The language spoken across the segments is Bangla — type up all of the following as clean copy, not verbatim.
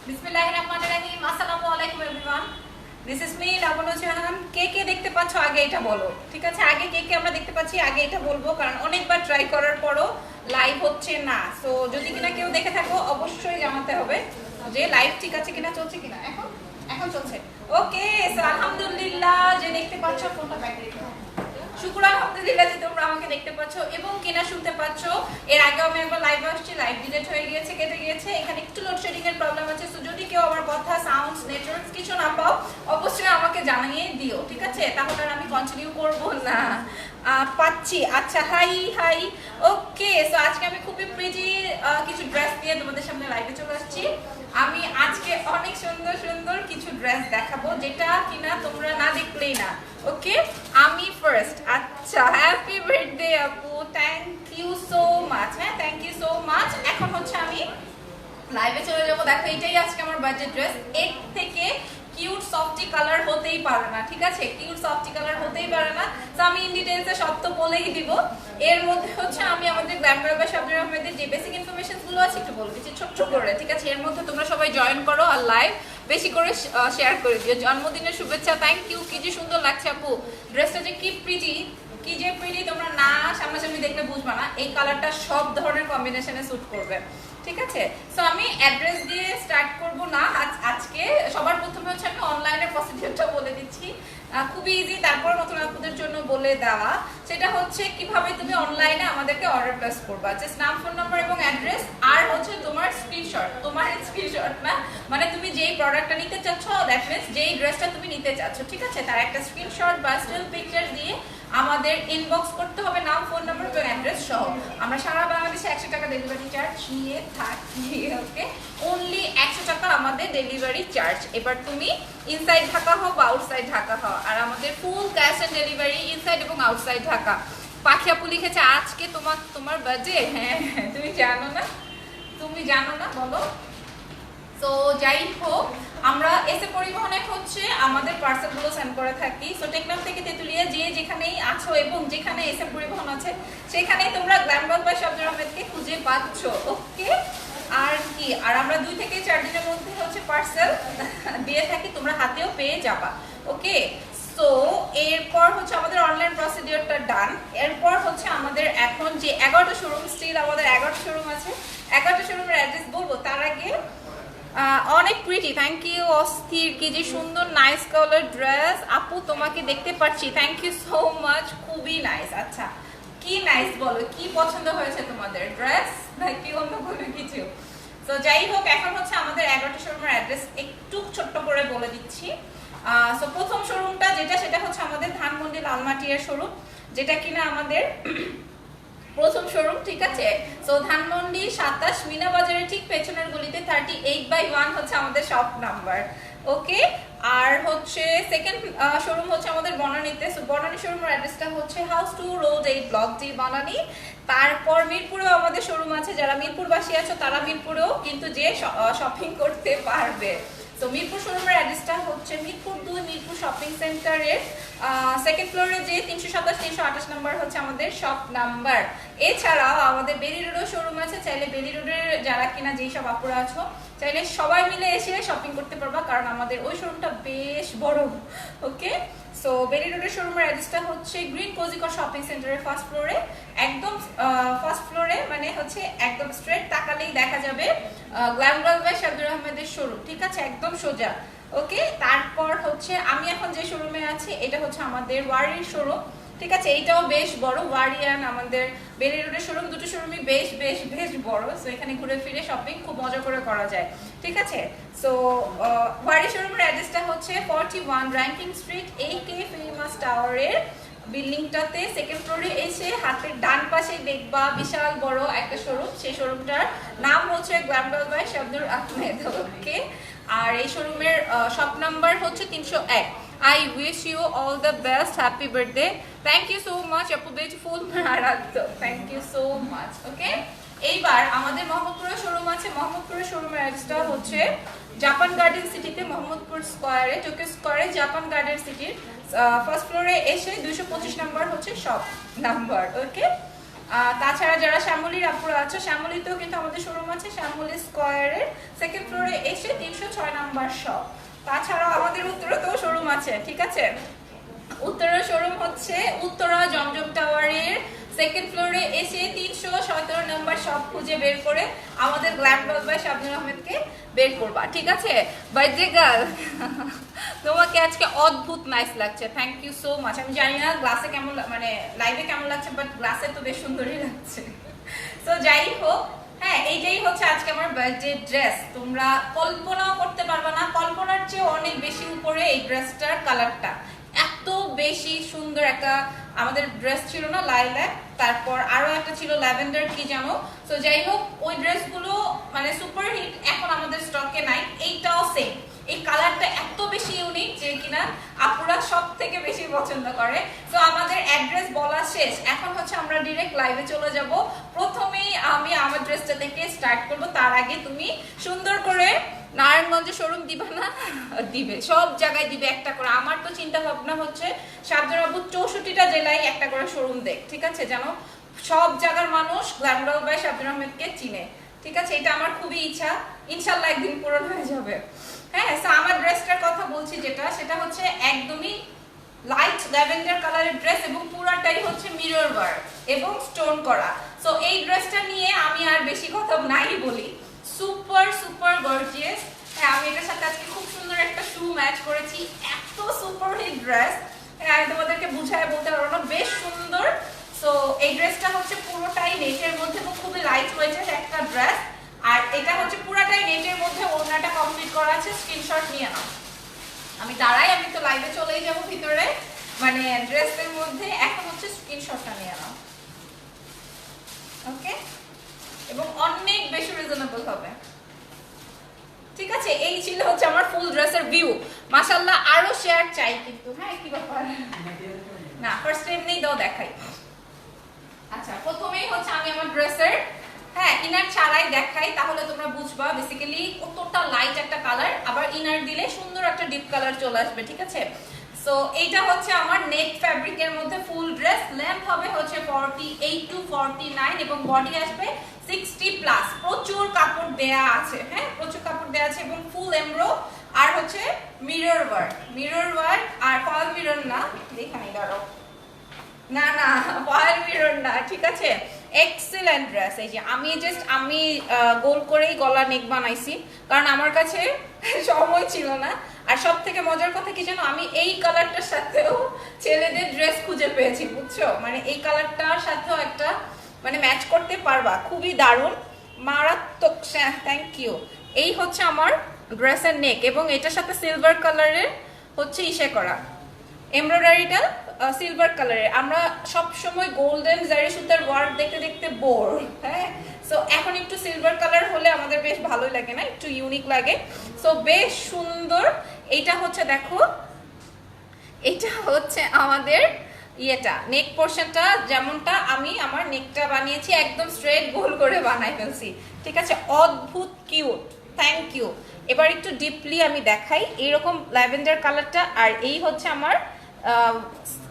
বিসমিল্লাহিররহমানিররহিম। আসসালামু আলাইকুম এভরিওয়ান। দিস ইজ মি লাবণ্য জাহান। কে কে দেখতে পাচ্ছ আগে এটা বলো, ঠিক আছে? আগে কে কে আমরা দেখতে পাচ্ছি আগে এটা বলবো, কারণ অনেকবার ট্রাই করার পরও লাইভ হচ্ছে না। সো যদি কিনা কেউ দেখে থাকো অবশ্যই জানাতে হবে যে লাইভ ঠিক আছে কিনা, চলছে কিনা। এখন এখন চলছে। ওকে, সো আলহামদুলিল্লাহ যে দেখতে পাচ্ছ, ফোনটা ব্যাক রেখে শুকুর আলহামদুলিল্লাহ যে তোমরা আমাকে দেখতে পাচ্ছ এবং কিনা শুনতে পাচ্ছ। এর আগে আমি একবার লাইভ আসছি, লাইভ ডিলিট হয়ে গিয়েছে, কেটে গিয়েছে। এখানে একটু লোডশেডিং এর প্রবলেম আছে। সো যদি কেউ আমার কথা, সাউন্ডস, নেটওয়ার্ক কিছু না পাও অবশ্যই আমাকে জানিয়ে দিও, ঠিক আছে? তাহলে আর আমি কন্টিনিউ করব না। পাচ্ছি, আচ্ছা, হাই হাই। ওকে, সো আজকে আমি খুবই প্রিটি কিছু ড্রেস নিয়ে তোমাদের সামনে লাইভে চলে আসছি। আমি আজকে অনেক সুন্দর সুন্দর কিছু ড্রেস দেখাবো যেটা কিনা তোমরা না দেখলেই না। ওকে, আমি ফার্স্ট। আচ্ছা, হ্যাপি বার্থডে আপু, থ্যাংক ইউ সো মাচ। হ্যাঁ, থ্যাংক ইউ সো মাচ। এখন হচ্ছে আমি লাইভে চলে যাবো। দেখো, এটাই আজকে আমার বার্থডে ড্রেস। এর থেকে কিউট সফটি কালার হতেই পারে না, ঠিক আছে? কিউট সফটি কালার হতেই পারে না। তো আমি ইন ডিটেইলসে সব তো বলেই দিব। এর মধ্যে হচ্ছে আমি আমাদের গ্ল্যামার বা শাবনুর আহমেদের যে বেসিক ইনফরমেশন গুলো আছে একটু বলে দিচ্ছি ছোট্ট করে, ঠিক আছে? এর মধ্যে তোমরা সবাই জয়েন করো আর লাইভ বেশি করে শেয়ার করে দিও। জন্মদিনের শুভেচ্ছা, থ্যাংক ইউ। কি যে সুন্দর লাগছে আপু ড্রেসটা, যে কি প্রিটি, কি যে প্রিটি, তোমরা না সামনাসামনি দেখলে বুঝবা না। এই কালারটা সব ধরনের কম্বিনেশনে স্যুট করবে, ঠিক আছে? সো আমি অ্যাড্রেস দিয়ে স্টার্ট করব না আজকে। সবার প্রথমে হচ্ছে আমি অনলাইনের প্রসিডিউরটা বলে দিচ্ছি, খুবই ইজি। তারপর নতুন আপুদের জন্য বলে দেওয়া, সেটা হচ্ছে কিভাবে তুমি অনলাইনে আমাদেরকে অর্ডার প্লেস করবা। জাস্ট নাম, ফোন নাম্বার এবং অ্যাড্রেস, আর হচ্ছে তোমার স্ক্রিনশট। তোমার স্ক্রিনশট না, মানে তুমি যেই প্রোডাক্টটা নিতে চাচ্ছ, দ্যাট মিন্স যেই ড্রেসটা তুমি নিতে চাচ্ছ, ঠিক আছে? তার একটা স্ক্রিনশট বা স্টিল পিকচার দিয়ে আমাদের ইনবক্স করতে হবে, নাম, ফোন নাম্বার এবং অ্যাড্রেস সহ। আমরা সারা বাংলাদেশে 100 টাকা ডেলিভারি চার্জ নিয়ে থাকি। ওকে, অনলি 100 টাকা আমাদের ডেলিভারি চার্জ। এবার তুমি ইনসাইড ঢাকা হও বা আউটসাইড ঢাকা হও, আর আমাদের full cash on delivery inside এবং আউটসাইড ঢাকা। পাখি আপু লিখেছে আজকে তোমার বাজে। হ্যাঁ, তুমি জানো না, তুমি জানো না, বলো। তো যাই হোক, আমরা এসে পরিবহনে হচ্ছে আমাদের পার্সেলগুলো সেন্ড করে থাকি। সো টেকনাফ থেকে তেতুলিয়া যে যেখানেই আছো এবং যেখানে এসে পরিবহন আছে সেখানেই তোমরা গ্ল্যামবাগ বা শাবনুর আহমেদকে খুঁজে পাচ্ছ। ওকে, আর কি, আর আমরা 2 থেকে 4 দিনের মধ্যে হচ্ছে পার্সেল দিয়ে থাকি, তোমরা হাতেও পেয়ে যাবা। ওকে, সো এরপর হচ্ছে আমাদের অনলাইন প্রসিডিওরটা ডান। এরপর হচ্ছে আমাদের এখন যে 11টা শোরুম, স্টিল আমাদের 11টা শোরুম আছে। 11টা শোরুমের অ্যাড্রেস বলবো, তার আগে অনেক প্রিটি, থ্যাংক ইউ। অস্থির, কি যে সুন্দর নাইস কালার ড্রেস আপু, তোমাকে দেখতে পাচ্ছি, থ্যাংক ইউ সো মাচ, খুবই নাইস। আচ্ছা, কি নাইস বলো, কি পছন্দ হয়েছে তোমাদের, ড্রেস নাকি অন্য কোনো কিছু? তো যাই হোক, এখন হচ্ছে আমাদের 11টা শোরুমের অ্যাড্রেস একটু ছোট্ট করে বলে দিচ্ছি। সো প্রথম শোরুমটা যেটা, সেটা হচ্ছে আমাদের ধানমন্ডি লালমাটিয়ার শোরুম, যেটা কিনা আমাদের প্রথম শোরুম, ঠিক আছে? সো ধানমন্ডি 27 মিনা বাজারের ঠিক পেছনের গলিতে 38/1 হচ্ছে আমাদের শপ নাম্বার। ওকে, আর হচ্ছে সেকেন্ড শোরুম হচ্ছে আমাদের বনানীতে। সো বনানী শোরুমের অ্যাড্রেসটা হচ্ছে house 2 road 8 block D Banani. তারপর মিরপুরেও আমাদের শোরুম আছে, যারা মিরপুরবাসী আছো তারা মিরপুরেও কিন্তু যে শপিং করতে পারবে। তো মিরপুর শোরুমের অ্যাড্রেসটা হচ্ছে মিরপুর 2 মিরপুর শপিং সেন্টারের সেকেন্ড ফ্লোরে যে 327 328 নাম্বার হচ্ছে আমাদের শপ নাম্বার। এছাড়াও আমাদের বেলি রোডেও শোরুম আছে, চাইলে বেলি রোডের যারা কিনা যেই সব আপুরা আছো চাইলে সবাই মিলে এসে শপিং করতে পারবা, কারণ আমাদের ওই শোরুমটা বেশ বড়। ওকে, সো বেলি রোডের শোরুমের অ্যাড্রেসটা হচ্ছে গ্রিন কোজিকো শপিং সেন্টারের ফার্স্ট ফ্লোরে, একদম ফার্স্ট ফ্লোরে, মানে হচ্ছে একদম স্ট্রেট তাকালেই দেখা যাবে গ্ল্যামগার্ল বাই শাবনুর আহমেদের শোরুম, ঠিক আছে? একদম সোজা। ওকে, তারপর হচ্ছে আমি এখন যে শোরুমে আছি এটা হচ্ছে আমাদের ওয়ারির শোরুম, ঠিক আছে? এইটাও বেশ বড়, ওয়ারিয়ান আমাদের বেলি রোডের শোরুম, দুটো শোরুমই বেশ বেশ বেশ বড়। সো এখানে ঘুরে ফিরে শপিং খুব মজা করে করা যায়, ঠিক আছে? সো ওয়ারি শোরুমের অ্যাড্রেসটা হচ্ছে 41 র্যাঙ্কিং স্ট্রিট AK ফেমাস টাওয়ারের বিল্ডিংটাতে সেকেন্ড ফ্লোরে এসে হাতের ডান পাশে দেখবা বিশাল বড় একটা শোরুম। সেই শোরুমটার নাম হচ্ছে গ্ল্যামগার্ল বাই শাবনুর আহমেদ। ওকে, আর এই শোরুমের শপ নাম্বার হচ্ছে 301। I wish you all the best, happy birthday, thank you so much আপু, বিউটিফুল মারাত্ম, thank you so much. Okay, এইবার আমাদের মোহাম্মদপুরের শোরুম আছে। মোহাম্মদপুরের শোরুমের অ্যাড্রেসটা হচ্ছে জাপান গার্ডেন সিটিতে, মোহাম্মদপুর স্কয়ারে, টোকিও স্কয়ারে জাপান গার্ডেন সিটির ফার্স্ট ফ্লোরে এসে 225 নাম্বার হচ্ছে শপ নাম্বার। ওকে, তাছাড়া যারা শ্যামলীর আপুরা আছে, শ্যামলীতেও কিন্তু আমাদের শোরুম আছে, শ্যামলী স্কয়ারের সেকেন্ড ফ্লোরে এসে এসে 306 নাম্বার শপ। তাছাড়াও আমাদের উত্তরাতেও শোরুম আছে, ঠিক আছে? উত্তরা শোরুম হচ্ছে উত্তরা জমজম টাওয়ারের সেকেন্ড ফ্লোরে এসে 317 নাম্বার শপ খুঁজে বের করে আমাদের গ্ল্যাম গার্ল বাই শাবনুর আহমেদকে বের করবা, ঠিক আছে? বার্থডে গার্ল, তোমাকে আজকে অদ্ভুত নাইস লাগছে, থ্যাংক ইউ সো মাচ। আমি জানি না গ্লাসে কেমন, মানে লাইভে কেমন লাগছে, বাট গ্লাসে তো বেশ সুন্দরই লাগছে। তো যাই হোক, হ্যাঁ, এইটাই হচ্ছে আজকে আমার বার্থডে ড্রেস। তোমরা কল্পনাও করতে পারবে না, কল্পনার চেয়ে অনেক বেশি উপরে এই ড্রেসটার কালারটা। এত বেশি সুন্দর একটা আমাদের ড্রেস ছিল না লাইল্যাক, তারপর আরো একটা ছিল ল্যাভেন্ডার কি জানো। তো যাই হোক, ওই ড্রেসগুলো মানে সুপার হিট, এখন আমাদের স্টকে নাই। এইটাও সেম, এই কালারটা এত বেশি ইউনিক যে কিনা আপুরা সব থেকে বেশি পছন্দ করে। তো আমাদের অ্যাড্রেস বলা শেষ, এখন হচ্ছে আমরা ডিরেক্ট লাইভে চলে যাব। প্রথমেই আমি আমার ড্রেসটা থেকে স্টার্ট করব, তার আগে তুমি সুন্দর করে নারায়ণগঞ্জে শোরুম দিবা না? দিবে, সব জায়গায় দিবে একটা করে। আমার তো চিন্তা ভাবনা হচ্ছে শাবনুর আব্বু 64টা জেলায় একটা করে শোরুম দেখ, ঠিক আছে? যেন সব জায়গার মানুষ গ্ল্যাম গার্ল বাই শাবনুর আহমেদকে চিনে, ঠিক আছে? এটা আমার খুবই ইচ্ছা, ইনশাল্লাহ একদিন পূরণ হয়ে যাবে। হ্যাঁ, তো আমার ড্রেসটার কথা বলছি যেটা, সেটা হচ্ছে একদমই লাইট ল্যাভেন্ডার কালারের ড্রেস এবং পুরাটাই হচ্ছে মিরর ওয়ার্ক এবং স্টোন করা। সো এই ড্রেসটা নিয়ে আমি আর বেশি কথা নাই বলি, সুপার সুপার গর্জিয়াস। হ্যাঁ, আমি এটার সাথে আজকে খুব সুন্দর একটা শু ম্যাচ করেছি, এত সুপার হিট ড্রেস, আমি তোমাদেরকে বুঝায় বলতে পারবো না, বেশ সুন্দর। সো এই ড্রেসটা হচ্ছে পুরোটাই নেটের মধ্যে এবং খুবই লাইট ওয়েটের একটা ড্রেস, আর এটা হচ্ছে পুরাটাই নেটের মধ্যে, ওড়নাটা কমপ্লিট করা আছে। স্ক্রিনশট নিয়ে নাও। আমি দাঁড়াই, আমি তো লাইভে চলেই যাব ভিতরে, মানে ড্রেসের মধ্যে। এখন হচ্ছে স্ক্রিনশটটা নিয়ে নাও, ওকে? এবং অনেক বেশি রিজনেবল হবে, ঠিক আছে? এই ছিল হচ্ছে আমার ফুল ড্রেসের ভিউ। মাশাআল্লাহ, আরো শেয়ার চাই কিন্তু। হ্যাঁ, কি ব্যাপার? না, ফার্স্ট টাইম নেই, দাও দেখাই। আচ্ছা, প্রথমেই হচ্ছে আমি আমার ড্রেসের, হ্যাঁ, ইনার ছাড়াই দেখাই, তাহলে তোমরা বুঝবা বেসিক্যালি কতটা লাইট একটা কালার, আবার ইনার দিলে সুন্দর একটা ডিপ কালার চলে আসবে, ঠিক আছে? সো এইটা হচ্ছে আমার নেট ফ্যাব্রিকের মধ্যে ফুল ড্রেস। লেন্থ হবে হচ্ছে 48 টু 49 এবং বডি আসবে 60 প্লাস। প্রচুর কাপড় দেয়া আছে, হ্যাঁ, প্রচুর কাপড় দেয়া আছে এবং ফুল এমব্রো, আর হচ্ছে মিরর ওয়ার্ক। মিরর ওয়ার্ক আর ফয়েল মিরর না, দেখাই দাঁড়াও, না না ফয়েল মিরর না, ঠিক আছে? Excellent dress. এই যে আমি গোল করেই গলা নেক বানাইছি, কারণ আমার কাছে সময় ছিল না। আর সব থেকে মজার কথা কি জানো, আমি এই কালারটার সাথেও ছেলেদের ড্রেস খুঁজে পেয়েছি, বুঝছো? মানে এই কালারটার সাথেও একটা মানে ম্যাচ করতে পারবা, খুবই দারুণ, মারাত্মক। Thank you. এই হচ্ছে আমার ড্রেসের নেক এবং এটার সাথে সিলভার কালারের হচ্ছে ইসে করা, এমব্রয়ডারিটা সিলভার কালারের। আমরা সব সময় গোল্ডেন জারি সুতার ওয়ার্ক দেখতে দেখতে বোর, হ্যাঁ? সো এখন একটু সিলভার কালার হলে আমাদের বেশ ভালোই লাগে না, একটু ইউনিক লাগে। সো বেশ সুন্দর। এইটা হচ্ছে দেখো, এটা হচ্ছে আমাদের ইয়েটা, নেক পোর্শনটা যেমনটা আমি আমার নেকটা বানিয়েছি, একদম স্ট্রেট গোল করে বানাই ফেলছি, ঠিক আছে? অদ্ভুত কিউট, থ্যাংক ইউ। এবার একটু ডিপলি আমি দেখাই, এইরকম ল্যাভেন্ডার কালারটা, আর এই হচ্ছে আমার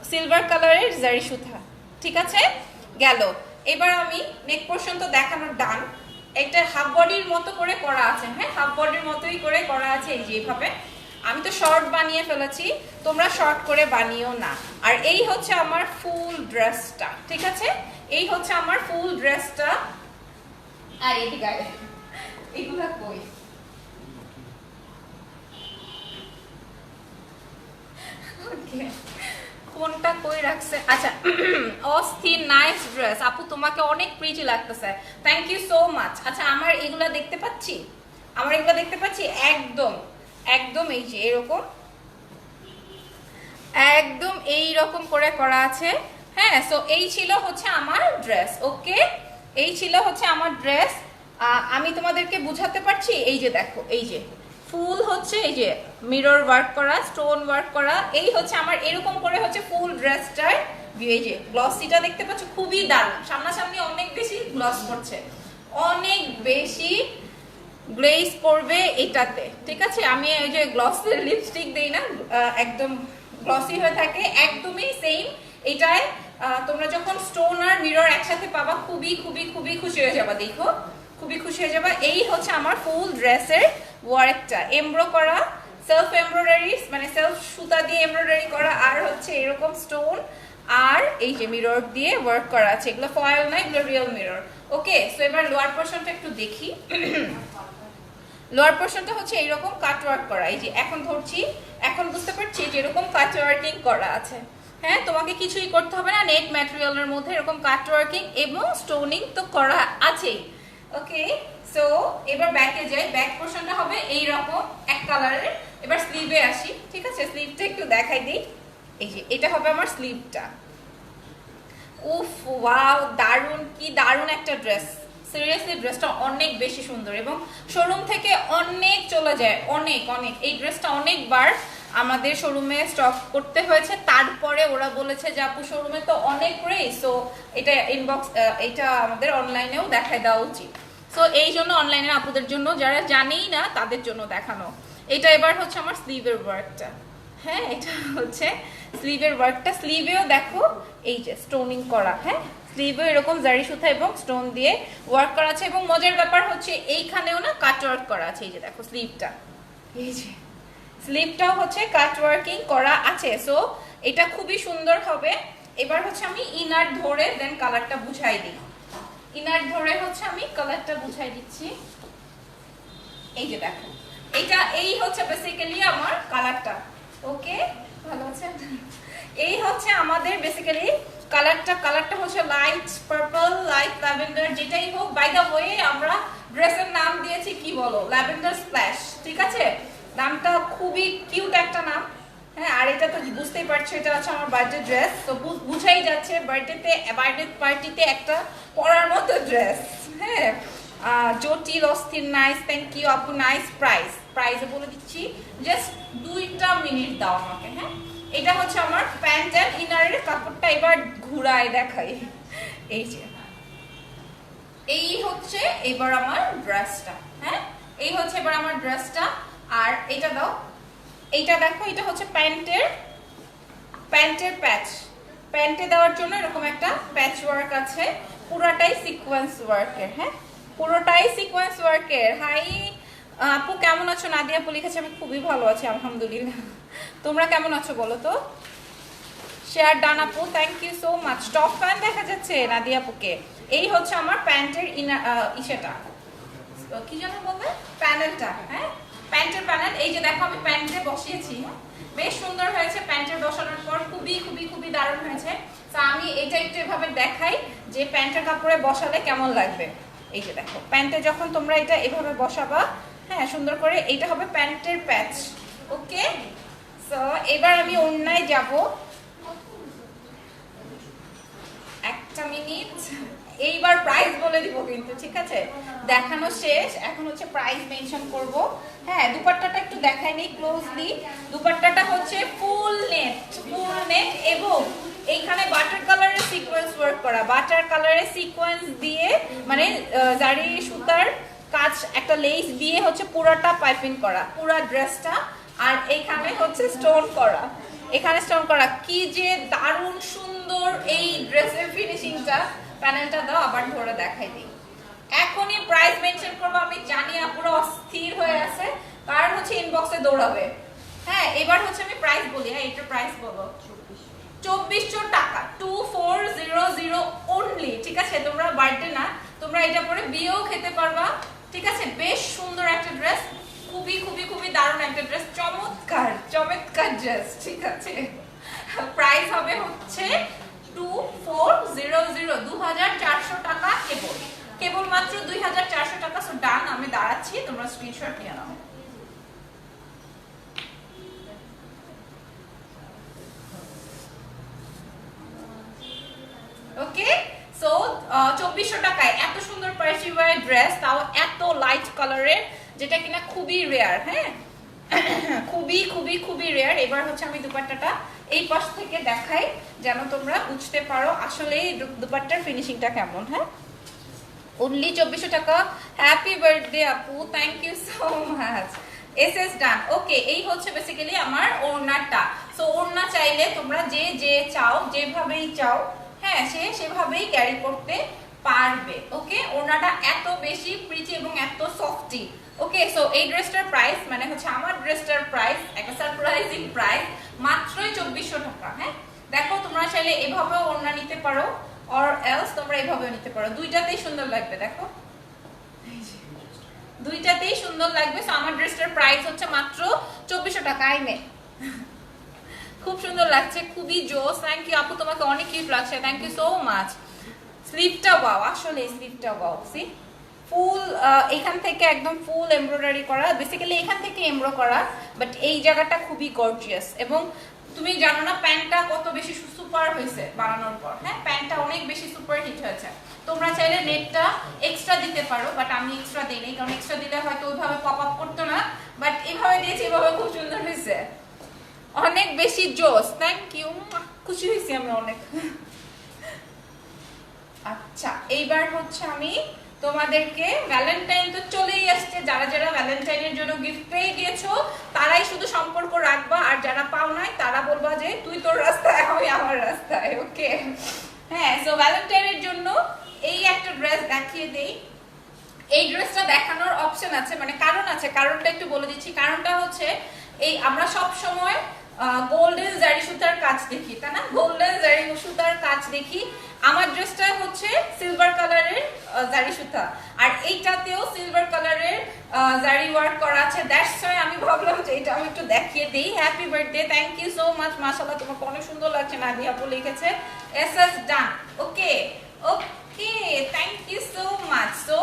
সিলভার কালারের জারি সুতা, ঠিক আছে? গেল। এবার আমি নেক পোর্শন তো দেখানোর ডান, একটা হাফ বডির মতো করে করা আছে, হ্যাঁ, হাফ বডির মতোই করে করা আছে, এই যে এইভাবে। আমি তো শর্ট বানিয়ে ফেলেছি, তোমরা শর্ট করে বানিও না। আর এই হচ্ছে আমার ফুল ড্রেসটা, ঠিক আছে? এই হচ্ছে আমার ফুল ড্রেসটা। আর এদিকে এগুলা কই? ওকে, কোনটা কই রাখছে? আচ্ছা, অস্থির নাইস ড্রেস আপু, তোমাকে অনেক প্রিটি লাগতেছে, থ্যাংক ইউ সো মাচ। আচ্ছা, আমার এগুলা দেখতে পাচ্ছি, আমার এগুলা দেখতে পাচ্ছি, একদম একদম এই যে এরকম, একদম এই রকম করে করা আছে, হ্যাঁ। সো এই ছিল হচ্ছে আমার ড্রেস, ওকে? এই ছিল হচ্ছে আমার ড্রেস। আমি তোমাদেরকে বুঝাতে পারছি, এই যে দেখো, এই যে ফুল হচ্ছে, এই যে মিরর ওয়ার্ক করা, স্টোন ওয়ার্ক করা, এই হচ্ছে আমার এরকম করে হচ্ছে ফুল ড্রেসটার ভিউ। এই যে গ্লসিটা দেখতে পাচ্ছ, খুবই দারুণ, সামনাসামনি অনেক বেশি গ্লস করছে, অনেক বেশি গ্লেজ পড়বে এটাতে, ঠিক আছে? আমি এই যে গ্লসের লিপস্টিক দেই না, একদম গ্লসি হয়ে থাকে, একদমই সেম এটায়। তোমরা যখন স্টোন আর মিরর একসাথে পাবা, খুবই খুবই খুবই খুশি হয়ে যাবা। দেখো খুবই খুশি হয়ে যাবে। এই হচ্ছে আমার ফুল ড্রেসের ওয়ার্কটা, এমব্রো করা, সেলফ এমব্রয়ডারি, মানে সেলফ সুতা দিয়ে এমব্রয়ডারি করা, আর হচ্ছে এরকম স্টোন আর এই যে মিরর দিয়ে ওয়ার্ক করা আছে। এগুলো ফয়েল না, এগুলো রিয়েল মিরর। ওকে, সো এবার লোয়ার পোর্শনটা একটু দেখি। লোয়ার পোর্শনটা হচ্ছে এইরকম কাট ওয়ার্ক করা। এই যে এখন ধরছি, এখন বুঝতে পারছি যে এরকম কাট ওয়ার্কিং করা আছে। হ্যাঁ, তোমাকে কিছুই করতে হবে না, নেট ম্যাটেরিয়ালের মধ্যে এরকম কাট ওয়ার্কিং এবং স্টোনিং তো করা আছেই। ওকে, সো এবার ব্যাকে যাই। ব্যাক পোর্শনটা হবে এই রকম এক কালারের। এবার স্লিভে আসি, ঠিক আছে? স্লিভটা একটু দেখাই দিই। এই যে এটা হবে আমার স্লিভটা। উফ, ওয়াও, দারুণ, কি দারুণ একটা ড্রেস। সিরিয়াসলি ড্রেসটা অনেক বেশি সুন্দর এবং শোরুম থেকে অনেক চলে যায়, অনেক অনেক। এই ড্রেসটা অনেকবার আমাদের শোরুমে স্টক করতে হয়েছে, তারপরে ওরা বলেছে যে আপু শোরুমে তো অনেক রেই, সো এটা ইনবক্স, এটা আমাদের অনলাইনেও দেখায় দেওয়া উচিত। সো এই জন্য অনলাইনের আপুদের জন্য, যারা জানেই না তাদের জন্য দেখানো। এটা এবার হচ্ছে আমার স্লিভের ওয়ার্কটা। হ্যাঁ, এটা হচ্ছে স্লিভের ওয়ার্কটা। স্লিভেও দেখো এই যে স্টোনিং করা। হ্যাঁ, স্লিভে এরকম জারি সুতা এবং স্টোন দিয়ে ওয়ার্ক করা আছে এবং মজার ব্যাপার হচ্ছে এইখানেও না কাট ওয়ার্ক করা আছে। এই যে দেখো স্লিভটা, এই যে স্লিভটাও হচ্ছে কাট ওয়ার্কিং করা আছে। সো এটা খুবই সুন্দর হবে। এবার হচ্ছে আমি ইনার ধরে দেন কালারটা বুঝাই দিই। ইনার ধরে হচ্ছে আমি কালারটা বুঝাই দিচ্ছি। এই যে দেখো, এটা এই হচ্ছে বেসিক্যালি আমার কালারটা। ওকে, ভালো আছে। এই হচ্ছে আমাদের বেসিক্যালি কালারটা হচ্ছে লাইট পার্পল, লাইট ল্যাভেন্ডার, যেটাই হোক। বাই দ্য ওয়ে আমরা ড্রেসের নাম দিয়েছি কি বলো, ল্যাভেন্ডার স্প্ল্যাশ, ঠিক আছে? নামটা খুবই কিউট একটা নাম। হ্যাঁ, আর এটা তো বুঝতেই পারছো এটা হচ্ছে আমার বার্থডে ড্রেস। তো বুঝাই যাচ্ছে বার্থডে পার্টিতে একটা পরার মতো ড্রেস। হ্যাঁ, জটিল, অস্থির, নাইস, থ্যাংক ইউ আপু, নাইস। প্রাইসে বলে দিচ্ছি, জাস্ট 2টা মিনিট দাও আমাকে। হ্যাঁ, এটা হচ্ছে আমার প্যান্ট এন্ড ইনারের কাপড়টা। এবার ঘুরায় দেখাই। এই যে এই হচ্ছে এবার আমার ড্রেসটা। হ্যাঁ, এই হচ্ছে এবার আমার ড্রেসটা। আর এটা দাও, এইটা দেখো, এটা হচ্ছে প্যান্টের প্যাচ। প্যান্টে দেওয়ার জন্য এরকম একটা প্যাচ ওয়ার্ক আছে, পুরোটাই সিকোয়েন্স ওয়ার্কের। হ্যাঁ, পুরোটাই সিকোয়েন্স ওয়ার্কের। হাই আপু, কেমন আছো? নাদিয়া আপু লিখেছে আমি খুবই ভালো আছি আলহামদুলিল্লাহ। তোমরা কেমন আছো বলো তো? শেয়ার ডান আপু, thank you so much. Top fan দেখা যাচ্ছে নাদিয়া আপুকে। এই হচ্ছে আমার প্যান্টের ইসেটা, কি যেন বলবে, প্যানেলটা। হ্যাঁ, প্যান্টের প্যানেল। এই যে দেখো আমি প্যান্টে বসিয়েছি। বেশ সুন্দর হয়েছে। প্যান্টের বসানোর পর খুবই খুবই খুবই দারুণ হয়েছে। তো আমি এটা একটু এভাবে দেখাই যে প্যান্টের কাপড়ে বসালে কেমন লাগবে। এই যে দেখো, প্যান্টে যখন তোমরা এটা এভাবে বসাবা, হ্যাঁ, সুন্দর করে, এইটা হবে প্যান্টের প্যাচ। ওকে, সো এবার আমি ওড়নায় যাব। একটা মিনিট, এইবার প্রাইস বলে দিব কিন্তু, ঠিক আছে? দেখানো শেষ, এখন হচ্ছে প্রাইস মেনশন করব। হ্যাঁ, দুপাট্টাটা একটু দেখাই নেই ক্লোজলি। দুপাট্টাটা হচ্ছে ফুল নেট এবং এইখানে বাটার কালারের সিকোয়েন্স ওয়ার্ক করা। বাটার কালারের সিকোয়েন্স দিয়ে, মানে জারি সুতার কাজ, একটা লেস দিয়ে হচ্ছে পুরোটা পাইপিং করা, পুরো ড্রেসটা। আর এইখানে হচ্ছে স্টোন করা, এখানে স্টোন করা। কি যে দারুণ সুন্দর এই ড্রেসের ফিনিশিংটা। প্যানেলটা দাও, আবার ধরে দেখাই দিই। এখনই প্রাইস মেনশন করবো, আমি জানি পুরো অস্থির হয়ে আছে, কারণ হচ্ছে ইনবক্সে দৌড়াবে। হ্যাঁ, এবার হচ্ছে আমি প্রাইস বলি। হ্যাঁ, এটার প্রাইস বলো। 2400 টাকা, 2400 অনলি, ঠিক আছে? তোমরা বার্থডে না, তোমরা এটা পরে বিয়েও খেতে পারবা, ঠিক আছে? বেশ সুন্দর একটা ড্রেস, খুবই খুবই খুবই দারুণ একটা ড্রেস, চমৎকার ড্রেস, ঠিক আছে? প্রাইস হবে হচ্ছে 2400, 2400 টাকা কেবল মাত্র 2400 টাকা। সো ডান, আমি দাঁড়াচ্ছি, তোমরা স্ক্রিনশট নিয়ে নাও। ওকে, সো 2400 টাকায় এত সুন্দর পার্টি ওয়্যার ড্রেস, তাও এত লাইট কালারের, যেটা কিনা খুবই রেয়ার। হ্যাঁ, খুবই খুবই খুবই রেয়ার। এবার হচ্ছে আমি দুপাট্টাটা এই পাশ থেকে দেখাই, যেন তোমরা বুঝতে পারো আসলে এই দুপাট্টার ফিনিশিংটা কেমন। হ্যাঁ, অনলি 2400 টাকা। হ্যাপি বার্থডে আপু, thank you so much. SS done. Okay, এই হচ্ছে বেসিক্যালি আমার ওড়নাটা। সো ওড়না চাইলে তোমরা যে চাও, যেভাবেই চাও, হ্যাঁ, সেভাবেই ক্যারি করতে পারবে। ওকে, ওড়নাটা এত বেশি প্রিটি এবং এত সফটি। ওকে, সো এই ড্রেসটার প্রাইস মানে হচ্ছে আমার ড্রেসটার প্রাইস একটা সারপ্রাইজিং প্রাইস মাত্রই 2400 টাকা। হ্যাঁ, দেখো তোমরা চাইলে এভাবেও ওড়না নিতে পারো অর এলস তোমরা এভাবেও নিতে পারো, দুইটাতেই সুন্দর লাগবে। দেখো দুইটাতেই সুন্দর লাগবে। সো আমার ড্রেসটার প্রাইস হচ্ছে মাত্র 2400 টাকা। আইমে খুব সুন্দর লাগছে, খুবই জোস। থ্যাংক ইউ আপু, তোমাকে অনেক কিউট লাগছে, থ্যাংক ইউ সো মাচ। স্লিভটা ওয়াও, আসলে এই স্লিভটা ওয়াও। সি ফুল এখান থেকে একদম ফুল এমব্রয়ডারি করা, বেসিক্যালি এখান থেকে এমব্রো করা, বাট এই জায়গাটা খুবই গর্জিয়াস। এবং তুমি জানো না প্যান্টটা কত বেশি সুপার হয়েছে বানানোর পর। হ্যাঁ, প্যান্টটা অনেক বেশি সুপার হিট হয়েছে। তোমরা চাইলে নেটটা এক্সট্রা দিতে পারো, বাট আমি এক্সট্রা দিই নাই, কারণ এক্সট্রা দিলে হয়তো ওইভাবে পপ আপ করতো না, বাট এভাবে দিয়েছি, এভাবে খুব সুন্দর হয়েছে, অনেক বেশি জোস। থ্যাংক ইউ, খুশি হয়েছি আমি অনেক। আচ্ছা, এইবার হচ্ছে আমি তোমাদেরকে ভ্যালেন্টাইন তো চলেই আসছে, যারা যারা ভ্যালেন্টাইনের জন্য গিফট পেয়ে গিয়েছো তারাই শুধু সম্পর্ক রাখবা, আর যারা পাও নাই তারা বলবা যে তুই তোর রাস্তায় আমি আমার রাস্তায়। ওকে, হ্যাঁ, সো ভ্যালেন্টাইনের জন্য এই একটা ড্রেস দেখিয়ে দেই। এই ড্রেসটা দেখানোর অপশন আছে, মানে কারণ আছে, কারণটা একটু বলে দিচ্ছি। কারণটা হচ্ছে এই আমরা সব সময় গোল্ডেন জারি সুতার কাজ দেখি, তাই না? গোল্ডেন জারি সুতার কাজ দেখি। আমার ড্রেসটা হচ্ছে সিলভার কালারের জারি সুতা, আর এইটাতেও সিলভার কালারের জারি ওয়ার্ক করা আছে। দ্যাটস ওয়াই আমি ভাবলাম যে এটা আমি একটু দেখিয়ে দিই। Happy birthday, thank you so much, মাশাআল্লাহ তোমাকে অনেক সুন্দর লাগছে। নাদিয়া আপু লিখেছে SS done. Okay okay, thank you so much. So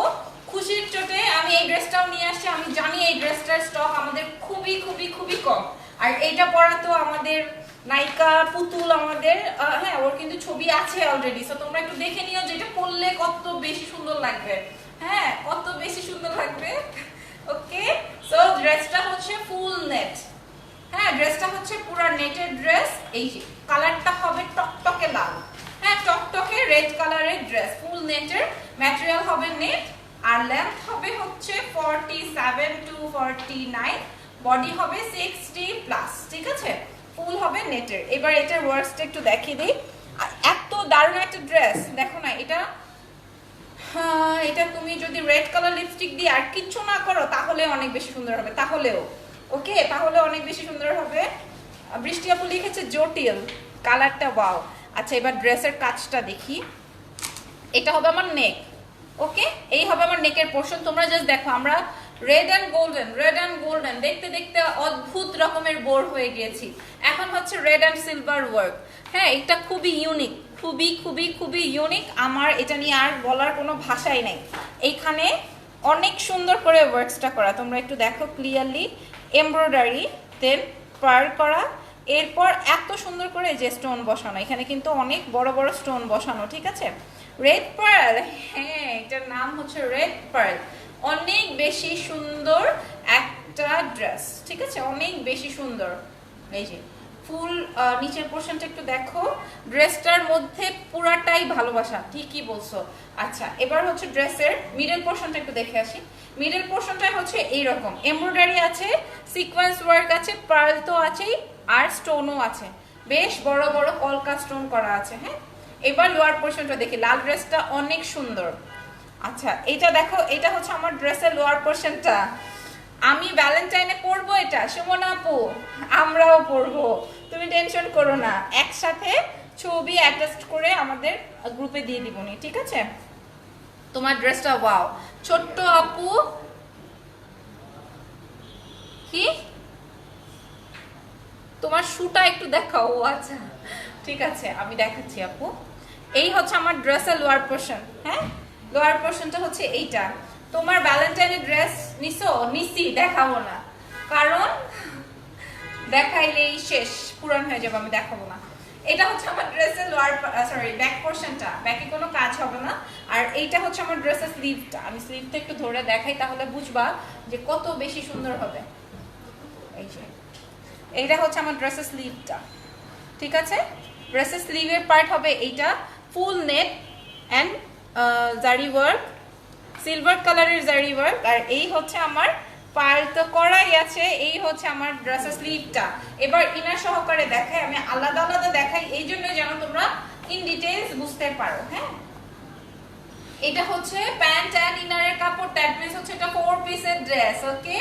খুশির চোটে আমি এই ড্রেসটাও নিয়ে আসছি। আমি জানি এই ড্রেসটার স্টক আমাদের খুবই খুবই খুবই কম, আর এইটা পরা তো আমাদের নায়িকা পুতুল আমাদের, হ্যাঁ ওর কিন্তু ছবি আছে অলরেডি। সো তোমরা একটু দেখে নিও যে এটা পরলে কত বেশি সুন্দর লাগবে। হ্যাঁ, কত বেশি সুন্দর লাগবে। ওকে, সো ড্রেসটা হচ্ছে ফুল নেট। হ্যাঁ, ড্রেসটা হচ্ছে পুরো নেটের ড্রেস। এই যে কালারটা হবে টকটকে লাল, হ্যাঁ টকটকে রেড কালারের ড্রেস, ফুল নেটের, ম্যাটেরিয়াল হবে নেট, আর লেন্থ হবে হচ্ছে 47 to 49, বডি হবে 60 প্লাস। ঠিক আছে, ফুল হবে নেটের। এবার এটার ওয়ার্কসটা একটু দেখিয়ে দিই। এত দারুণ একটা ড্রেস, দেখো না এটা, এটা তুমি যদি রেড কালার লিপস্টিক দিয়ে আর কিচ্ছু না করো তাহলে অনেক বেশি সুন্দর হবে, তাহলেও ওকে, তাহলে অনেক বেশি সুন্দর হবে। বৃষ্টি আপু লিখেছে জটিল, কালারটা ওয়াও। আচ্ছা, এবার ড্রেসের কাজটা দেখি। এটা হবে আমার নেক। ওকে, এই হবে আমার নেকের পোর্শন। তোমরা জাস্ট দেখো, আমরা রেড অ্যান্ড গোল্ডেন দেখতে দেখতে অদ্ভুত রকমের বোর হয়ে গিয়েছি। এখন হচ্ছে রেড অ্যান্ড সিলভার ওয়ার্ক। হ্যাঁ, এটা খুবই ইউনিক, খুবই খুবই খুবই ইউনিক। আমার এটা নিয়ে আর বলার কোনো ভাষাই নাই। এইখানে অনেক সুন্দর করে ওয়ার্কসটা করা, তোমরা একটু দেখো ক্লিয়ারলি। এমব্রয়ডারি, দেন পার্ল করা, এরপর এত সুন্দর করে যে স্টোন বসানো, এখানে কিন্তু অনেক বড় বড় স্টোন বসানো। ঠিক আছে, রেড পার্ল, হ্যাঁ এটার নাম হচ্ছে রেড পার্ল। অনেক বেশি সুন্দর একটা ড্রেস। ঠিক আছে, অনেক বেশি সুন্দর। এই যে ফুল নিচের পোর্শনটা একটু দেখো, ড্রেসটার মধ্যে পুরাটাই ভালোবাসা। ঠিকই বলছো। আচ্ছা, এবার হচ্ছে ড্রেসের মিডল পোর্শনটা একটু দেখে আসি। মিডল পোর্শনটা হচ্ছে এইরকম, এমব্রয়ডারি আছে, সিকোয়েন্স ওয়ার্ক আছে, পার্ল তো আছেই, আর স্টোনও আছে, বেশ বড় বড় কলকা স্টোন করা আছে। হ্যাঁ, এবার লোয়ার পোর্শনটা দেখি। লাল ড্রেসটা অনেক সুন্দর। আচ্ছা, এটা দেখো, এটা হচ্ছে আমার ড্রেসের লোয়ার পোর্শনটা। আমি ভ্যালেন্টাইনে পরবো এটা, সুমনা আপু আমরাও পরবো, তুমি টেনশন করো না। একসাথে ছবি অ্যাটাচ করে আমাদের গ্রুপে দিয়ে দিবনি। ঠিক আছে, তোমার ড্রেসটা ওয়াও। ছোট্ট আপু কি তোমার শুটা একটু দেখাও। ও আচ্ছা, ঠিক আছে আমি দেখাচ্ছি আপু। এই হচ্ছে আমার ড্রেসের লোয়ার পোর্শন। হ্যাঁ, লোয়ার পোর্শনটা হচ্ছে এইটা। তোমার ভ্যালেন্টাইনের ড্রেস নিছি, দেখাবো না, কারণ দেখাইলেই শেষ, পুরান হয়ে যাবে, আমি দেখাবো না। এটা হচ্ছে আমার ড্রেসের লোয়ার ব্যাক পোর্শনটা, ব্যাকে কোনো কাজ হবে না। আর এইটা হচ্ছে আমার ড্রেসের স্লিভটা। আমি স্লিভটা একটু ধরে দেখাই, তাহলে বুঝবা যে কত বেশি সুন্দর হবে। এই যে এইটা হচ্ছে আমার ড্রেসের স্লিভটা। ঠিক আছে, ড্রেসের স্লিভের পার্ট হবে এইটা, ফুল নেট অ্যান্ড জারি ওয়ার্ক, সিলভার কালারের জারি ওয়ার্ক। আর এই হচ্ছে আমার পার্ল তো করাই আছে, এই হচ্ছে আমার ড্রেসের স্লিভটা। এবার ইনার সহকারে দেখাই, আমি আলাদা আলাদা দেখাই এই জন্য যেন তোমরা ইন ডিটেইলস বুঝতে পারো। হ্যাঁ, এটা হচ্ছে প্যান্ট এন্ড ইনারের কাপড়, দ্যাট মিন্স হচ্ছে এটা 4 পিসের ড্রেস। ওকে,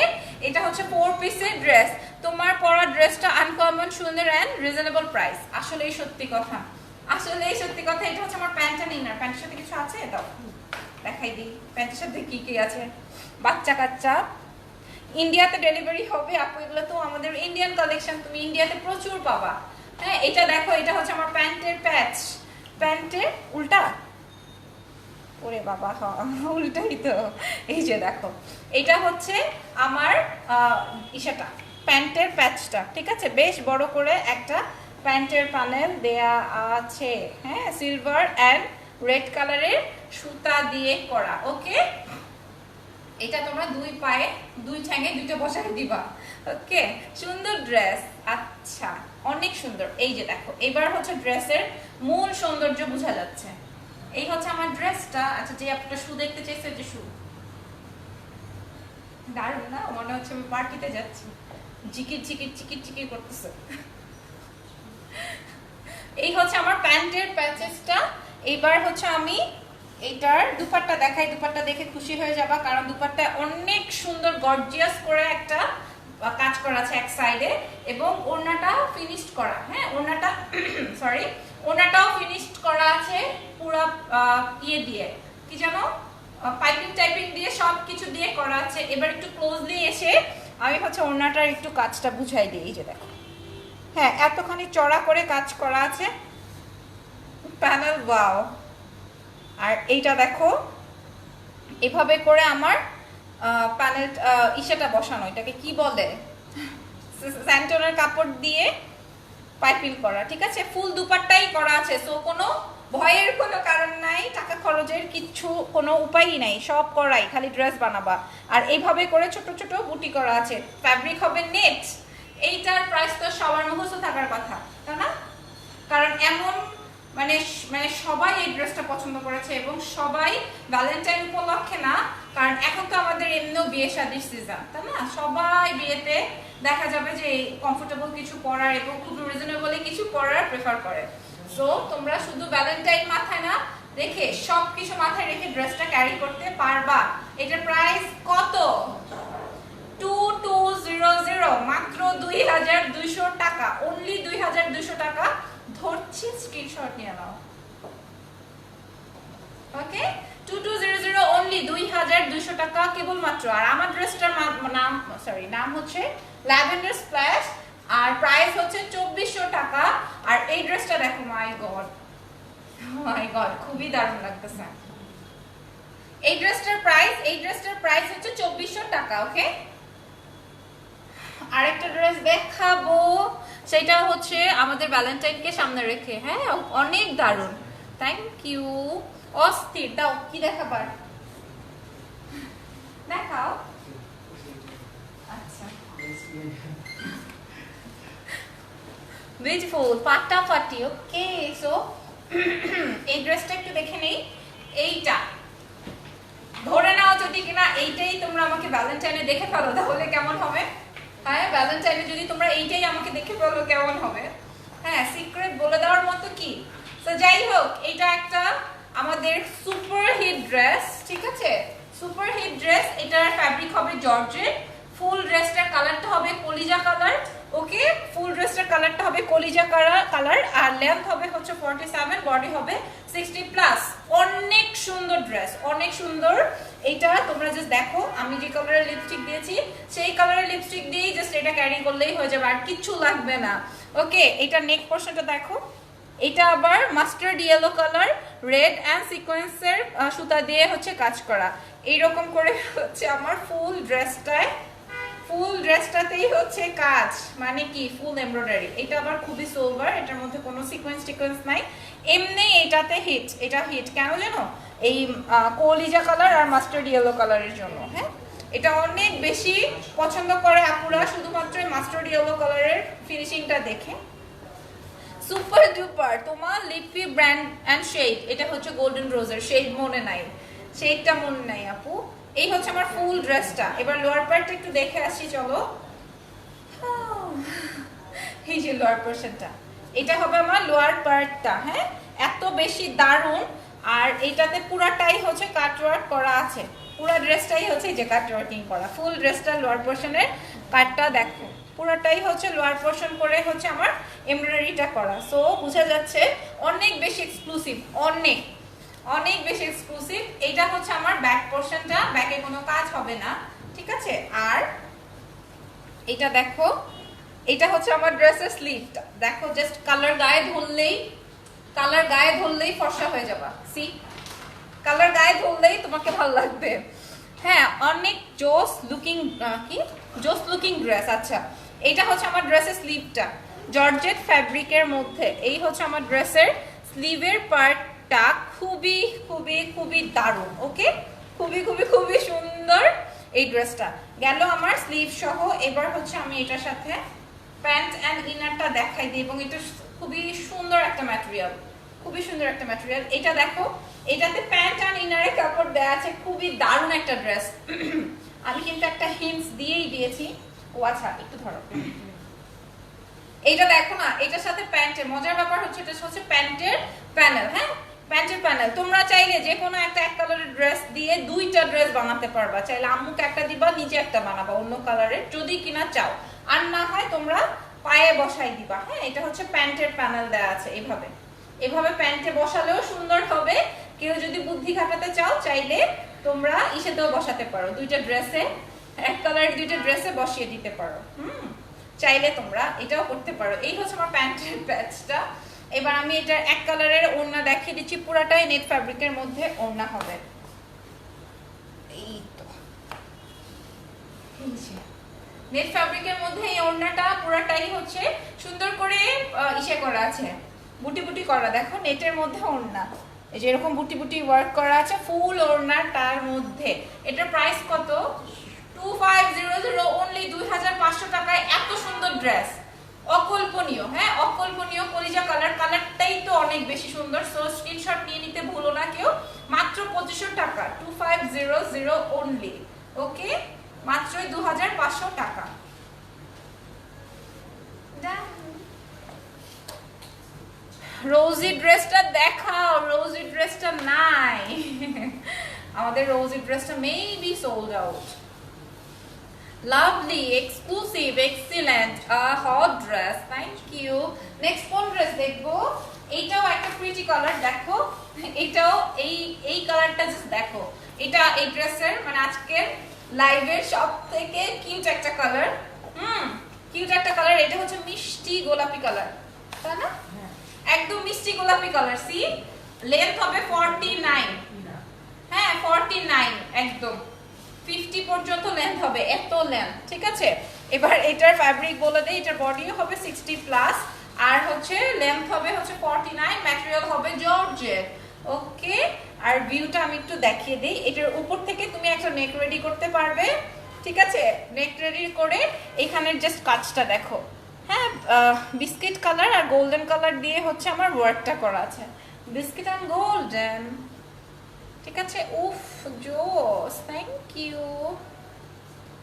এটা হচ্ছে 4 পিসের ড্রেস। তোমার পরা ড্রেসটা আনকমন, সুন্দর এন্ড রিজনেবল প্রাইস। আসলেই সত্যি কথা, আসলেই সত্যি কথা। এটা হচ্ছে আমার প্যান্ট এন্ড ইনার। প্যান্টের সাথে কিছু আছে দাও দেখাই দিই, প্যান্টের সাথে কি কি আছে। বাচ্চা কাচ্চা, ইন্ডিয়াতে ডেলিভারি হবে আপু, এগুলো তো আমাদের ইন্ডিয়ান কালেকশন, তুমি ইন্ডিয়াতে প্রচুর পাবা। হ্যাঁ, এটা দেখো, এটা হচ্ছে আমার প্যান্টের প্যাচ, প্যান্টের উল্টা, ওরে বাবা উল্টাই তো। এই যে দেখো, এটা হচ্ছে আমার ইসাটা, প্যান্টের প্যাচটা, ঠিক আছে, বেশ বড় করে একটা প্যান্টের প্যানেল দেয়া আছে। হ্যাঁ, সিলভার অ্যান্ড রেড কালারের সুতা দিয়ে করা। ওকে, এটা তোমরা দুই পায়ে দুই ঠ্যাঙে দুইটা বসাই দিবা। ওকে, সুন্দর ড্রেস। আচ্ছা, অনেক সুন্দর। এই যে দেখো, এবার হচ্ছে ড্রেসের মূল সৌন্দর্য বোঝা যাচ্ছে। এই হচ্ছে আমার ড্রেসটা। আচ্ছা, যে আপনারা শু দেখতে চাইছে, যে শু দারুণ না? মনে হচ্ছে আমি পার্টিতে যাচ্ছি, চিকির চিকির চিকির চিকির করতেছে। এই হচ্ছে আমার প্যান্টের প্যাচেসটা। এইবার হচ্ছে আমি এইটার দুপাট্টা দেখাই। দুপাট্টা দেখে খুশি হয়ে যাবা, কারণ দুপাট্টা অনেক সুন্দর গর্জিয়াস করে একটা কাজ করা আছে এক সাইডে, এবং ওড়নাটা ফিনিশড করা। হ্যাঁ, ওড়নাটা সরি, ওড়নাটাও ফিনিশড করা আছে পুরো ইয়ে দিয়ে, কি জানো, পাইপিং টাইপিং দিয়ে, সব কিছু দিয়ে করা আছে। এবার একটু ক্লোজলি এসে আমি হচ্ছে ওড়নাটার একটু কাজটা বুঝাই দিই। এই যে দেখো, হ্যাঁ, এতখানি চড়া করে কাজ করা আছে প্যানেল, ওয়াও। আর এইটা দেখো, এভাবে করে আমার প্যানেল ইসেটা বসানো, এটাকে কি বলে, স্যান্টনের কাপড় দিয়ে পাইপিং করা, ঠিক আছে। ফুল দুপাট্টাই করা আছে, সো কোনো ভয়ের কোনো কারণ নাই, টাকা খরচের কিছু কোনো উপায়ই নাই, সব করাই, খালি ড্রেস বানাবা। আর এইভাবে করে ছোট ছোট বুটি করা আছে, ফ্যাব্রিক হবে নেট। এইটার প্রাইস তো সবার মুখস্থ থাকার কথা, তাই না? কারণ এমন মানে মানে সবাই এই ড্রেসটা পছন্দ করেছে, এবং সবাই ভ্যালেন্টাইন উপলক্ষে না, কারণ এখন তো আমাদের এমনিও বিয়ে শাদীর সিজন, তাই না? সবাই বিয়েতে দেখা যাবে যে কমফোর্টেবল কিছু পরার এবং খুব রিজনেবলি কিছু পরার প্রেফার করে। সো তোমরা শুধু ভ্যালেন্টাইন মাথায় না রেখে সবকিছু মাথায় রেখে ড্রেসটা ক্যারি করতে পারবা। এটার প্রাইস কত? 2200, মাত্র 2200 টাকা, অনলি 2200 টাকা ধরছি, স্ক্রিনশট নিয়ে নাও। ওকে, 2200 অনলি 2200 টাকা কেবলমাত্র। আর আমার ড্রেসটার নাম হচ্ছে ল্যাভেন্ডার স্প্ল্যাশ, আর প্রাইস হচ্ছে 2400 টাকা। আর এই ড্রেসটা দেখো, মাই গড মাই গড, খুবই দারুণ লাগতেছে। এই ড্রেসটার প্রাইস হচ্ছে 2400 টাকা। ওকে, আরেকটা ড্রেস দেখাবো, সেটা হচ্ছে আমাদের ভ্যালেন্টাইনকে সামনে রেখে। হ্যাঁ, অনেক দারুণ, থ্যাংক ইউ, অস্থির। দাও, কি দেখাবার, দেখাও। আচ্ছা, বিউটিফুল, ফাটাফাটি। ওকে, সো এই ড্রেসটা একটু দেখে নেই। এইটা ধরে নাও যদি কিনা এইটাই তোমরা আমাকে ভ্যালেন্টাইনে দেখে ফেলো, তাহলে কেমন হবে? হ্যাঁ, ভ্যালেন্টাইনে যদি তোমরা এইটাই আমাকে দেখে ফেলো, কেমন হবে? হ্যাঁ, সিক্রেট বলে দেওয়ার মতো কি। তো যাই হোক, এটা একটা আমাদের সুপার হিট ড্রেস, ঠিক আছে, সুপার হিট ড্রেস। এটার ফ্যাব্রিক হবে জর্জেট। ফুল ড্রেসটার কালারটা হবে কলিজা কালার। ওকে, ফুল ড্রেসটার কালারটা হবে কলিজা কালার, আর লেন্থ হবে হচ্ছে 47, বডি হবে 60+। অনেক সুন্দর ড্রেস, অনেক সুন্দর। এইটা তোমরা জাস্ট দেখো, আমি যে কালারের লিপস্টিক দিয়েছি সেই কালারের লিপস্টিক দিয়েই জাস্ট এটা ক্যারি করলেই হয়ে যাবে, আর কিচ্ছু লাগবে না। ওকে, এটা নেক পোর্শনটা দেখো, এটা আবার mustard yellow colour, red and সিকোয়েন্সের সুতা দিয়ে হচ্ছে কাজ করা। এইরকম করে হচ্ছে আমার ফুল ড্রেসটাতেই হচ্ছে কাজ, মানে কি ফুল এমব্রয়ডারি। এটা আবার খুবই সোবার, এটার মধ্যে কোনো সিকোয়েন্স নাই, এমনি এটাতে হিট। এটা হিট কেন জানো? এই কলিজা কালার আর মাস্টার্ড ইয়েলো কালারের জন্য। হ্যাঁ, এটা অনেক বেশি পছন্দ করে আপুরা, শুধুমাত্র মাস্টার্ড ইয়েলো কালারের ফিনিশিংটা দেখে। সুপার ডুপার, তোমার লিপি ব্র্যান্ড অ্যান্ড শেড। এটা হচ্ছে গোল্ডেন রোজের শেড, মনে নাই, শেডটা মনে নাই আপু। এই হচ্ছে আমার ফুল ড্রেসটা। এবার লোয়ার পার্টটা একটু দেখে আসি, চলো। এই যে লোয়ার পোর্শনটা, এটা হবে আমার লোয়ার পার্টটা। হ্যাঁ, এত বেশি দারুণ, আর এইটাতে পুরাটাই হচ্ছে কাটওয়ার্ক করা আছে, পুরো ড্রেসটাই হচ্ছে যে কাটওয়ার্কিং করা, ফুল ড্রেসটা লোয়ার পোর্শনের কাটটা দেখো পুরাটাই হচ্ছে লোয়ার পোর্শন করে হচ্ছে আমার এমব্রয়ডারিটা করা। সো বোঝা যাচ্ছে অনেক বেশি এক্সক্লুসিভ, অনেক অনেক বেশি এক্সক্লুসিভ। এইটা হচ্ছে আমার ব্যাক পোর্শনটা, ব্যাকে কোনো কাজ হবে না, ঠিক আছে। আর এটা দেখো, এটা হচ্ছে আমার ড্রেসের স্লিভটা দেখো, জাস্ট কালার গায়ে ধরলেই ফর্সা হয়ে যাবা। সি কালার গায়ে ধরলেই তোমাকে ভালো লাগবে। হ্যাঁ, অনেক জোস লুকিং ড্রেস। আচ্ছা, এইটা হচ্ছে আমার ড্রেসের স্লিভটা, জর্জেট ফ্যাব্রিকের মধ্যে। এই হচ্ছে আমার ড্রেসের স্লিভের পার্টটা, খুবই খুবই খুবই দারুণ। ওকে, খুবই খুবই খুবই সুন্দর এই ড্রেসটা গেল আমার স্লিভ সহ। এবার হচ্ছে আমি এটার সাথে প্যান্ট অ্যান্ড ইনারটা দেখাই দিই, এবং এটা খুবই সুন্দর একটা ম্যাটেরিয়াল, খুবই সুন্দর একটা ম্যাটেরিয়াল। এটা দেখো, এটাতে প্যান্ট অ্যান্ড ইনারের কাপড় দেওয়া আছে, খুবই দারুণ একটা ড্রেস। আমি কিন্তু একটা হিন্টস দিয়েই দিয়েছি। ও আচ্ছা, একটু ধরো, এইটা দেখো না, এটার সাথে প্যান্টের মজার ব্যাপার হচ্ছে এটা হচ্ছে প্যান্টের প্যানেল। হ্যাঁ, প্যান্টের প্যানেল। তোমরা চাইলে যে কোনো একটা এক কালারের ড্রেস দিয়ে দুইটা ড্রেস বানাতে পারবা, চাইলে আম্মুকে একটা দিবা, নিজে একটা বানাবা অন্য কালারের, যদি কিনা চাও। আর না হয় তোমরা পায়ে বসাই দিবা। হ্যাঁ, এটা হচ্ছে প্যান্টের প্যানেল দেওয়া আছে, এইভাবে এভাবে প্যান্টে বসালেও সুন্দর হবে। কেউ যদি বুদ্ধি খাটাতে চাও, চাইলে তোমরা ইসেতেও বসাতে পারো, দুইটা ড্রেসে, এক কালারের দুইটা ড্রেসে বসিয়ে দিতে পারো। চাইলে তোমরা এটাও করতে পারো। এই হচ্ছে আমার প্যান্টের প্যাচটা। এবার আমি এটা এক কালারের ওড়না দেখিয়ে দিচ্ছি, পুরাটাই নেট ফ্যাব্রিকের মধ্যে ওড়না হবে। এই তো নেট ফ্যাব্রিকের মধ্যে এই ওড়নাটা পুরাটাই হচ্ছে সুন্দর করে ইসে করা আছে, বুটি বুটি করা। দেখো, নেটের মধ্যে ওড়না, এই যে এরকম বুটি বুটি ওয়ার্ক করা আছে ফুল ওড়নাটার মধ্যে। এটার প্রাইস কত? 2500 অনলি, 2500 টাকায় এত সুন্দর ড্রেস, অকল্পনীয়। হ্যাঁ, অকল্পনীয়। কলিজা কালারটাই তো অনেক বেশি সুন্দর। সো স্ক্রিনশট নিয়ে নিতে ভুলো না কেউ। মাত্র 2500 টাকা, 2500 অনলি। ওকে, মাত্রই 2500 টাকা। রোজি ড্রেসটা দেখাও, রোজি ড্রেসটা নাই। আমাদের রোজি ড্রেসটা maybe sold out. Lovely, exclusive, excellent, hot dress. Thank you. Next কোন ড্রেস দেখবো? এইটাও একটা প্রিটি কালার। দেখো, এটাও এই কালারটা জাস্ট দেখো। এটা এই ড্রেসের মানে আজকের লাইভের সবথেকে কিউট একটা কালার। কিউট একটা কালার। এটা হচ্ছে মিষ্টি গোলাপি কালার, তাই না? একদম মিষ্টি গোলাপি কালার। সি লেন্থ হবে 49। হ্যাঁ, 49 একদম 50 পর্যন্ত লেন্থ হবে, এত লেন্থ, ঠিক আছে। এবার এটার ফ্যাব্রিক বলে দেই, এটার বডিও হবে 60 প্লাস, আর হচ্ছে লেন্থ হবে হচ্ছে 49, ম্যাটেরিয়াল হবে জর্জেট। ওকে, আর ভিউটা আমি একটু দেখিয়ে দিই। এটার উপর থেকে তুমি একটা নেক রেডি করতে পারবে, ঠিক আছে। নেক রেডি করে এখানের জাস্ট কাজটা দেখো। হ্যাঁ, বিস্কিট কালার আর গোল্ডেন কালার দিয়ে হচ্ছে আমার ওয়ার্কটা করা আছে, বিস্কিট অ্যান্ড গোল্ডেন, ঠিক আছে। উফ, জোস, থ্যাংক ইউ।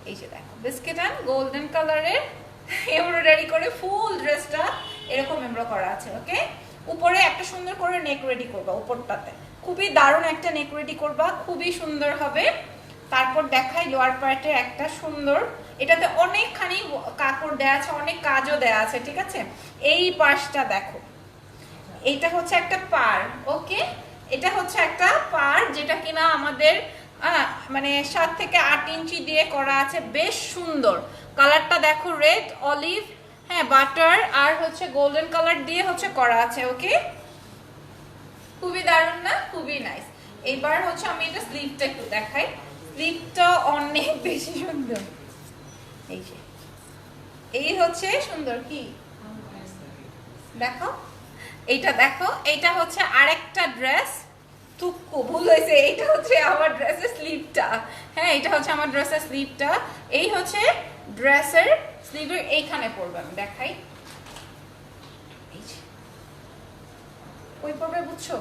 এই যে দেখো, বিস্কিট অ্যান্ড গোল্ডেন কালারের এমব্রয়ডারি করে ফুল ড্রেসটা এরকম এমব্রয়ডারি করা আছে। ওকে, উপরে একটা সুন্দর করে নেক রেডি করবা, উপরটাতে খুবই দারুণ একটা নেক রেডি করবা, খুবই সুন্দর হবে। তারপর দেখাই লোয়ার পার্টে একটা সুন্দর, এটাতে অনেকখানি কাপড় দেওয়া আছে, অনেক কাজও দেওয়া আছে, ঠিক আছে। এই পার্টটা দেখো, এইটা হচ্ছে একটা পার। ওকে, এটা হচ্ছে একটা পার, যেটা কিনা আমাদের মানে 7 থেকে 8 ইঞ্চি দিয়ে করা আছে, বেশ সুন্দর। কালারটা দেখো, রেড, অলিভ, হ্যাঁ, বাটার আর হচ্ছে গোল্ডেন কালার দিয়ে হচ্ছে করা আছে। ওকে, খুবই দারুণ না? খুবই নাইস। এবার হচ্ছে আমি এটা স্লিভটা একটু দেখাই। স্লিভটা অনেক বেশি সুন্দর। এই যে, এই হচ্ছে সুন্দর। কি দেখো, এইটা দেখো, এইটা হচ্ছে আরেকটা ড্রেস। তুক্কু ভুল হয়েছে, এইটা হচ্ছে আমার ড্রেসের স্লিভটা। হ্যাঁ, এটা হচ্ছে আমার ড্রেসের স্লিভটা। এই হচ্ছে ড্রেসের স্লিভের এইখানে পড়বে, আমি দেখাই। এই যে ওই পড়বে, বুঝছো,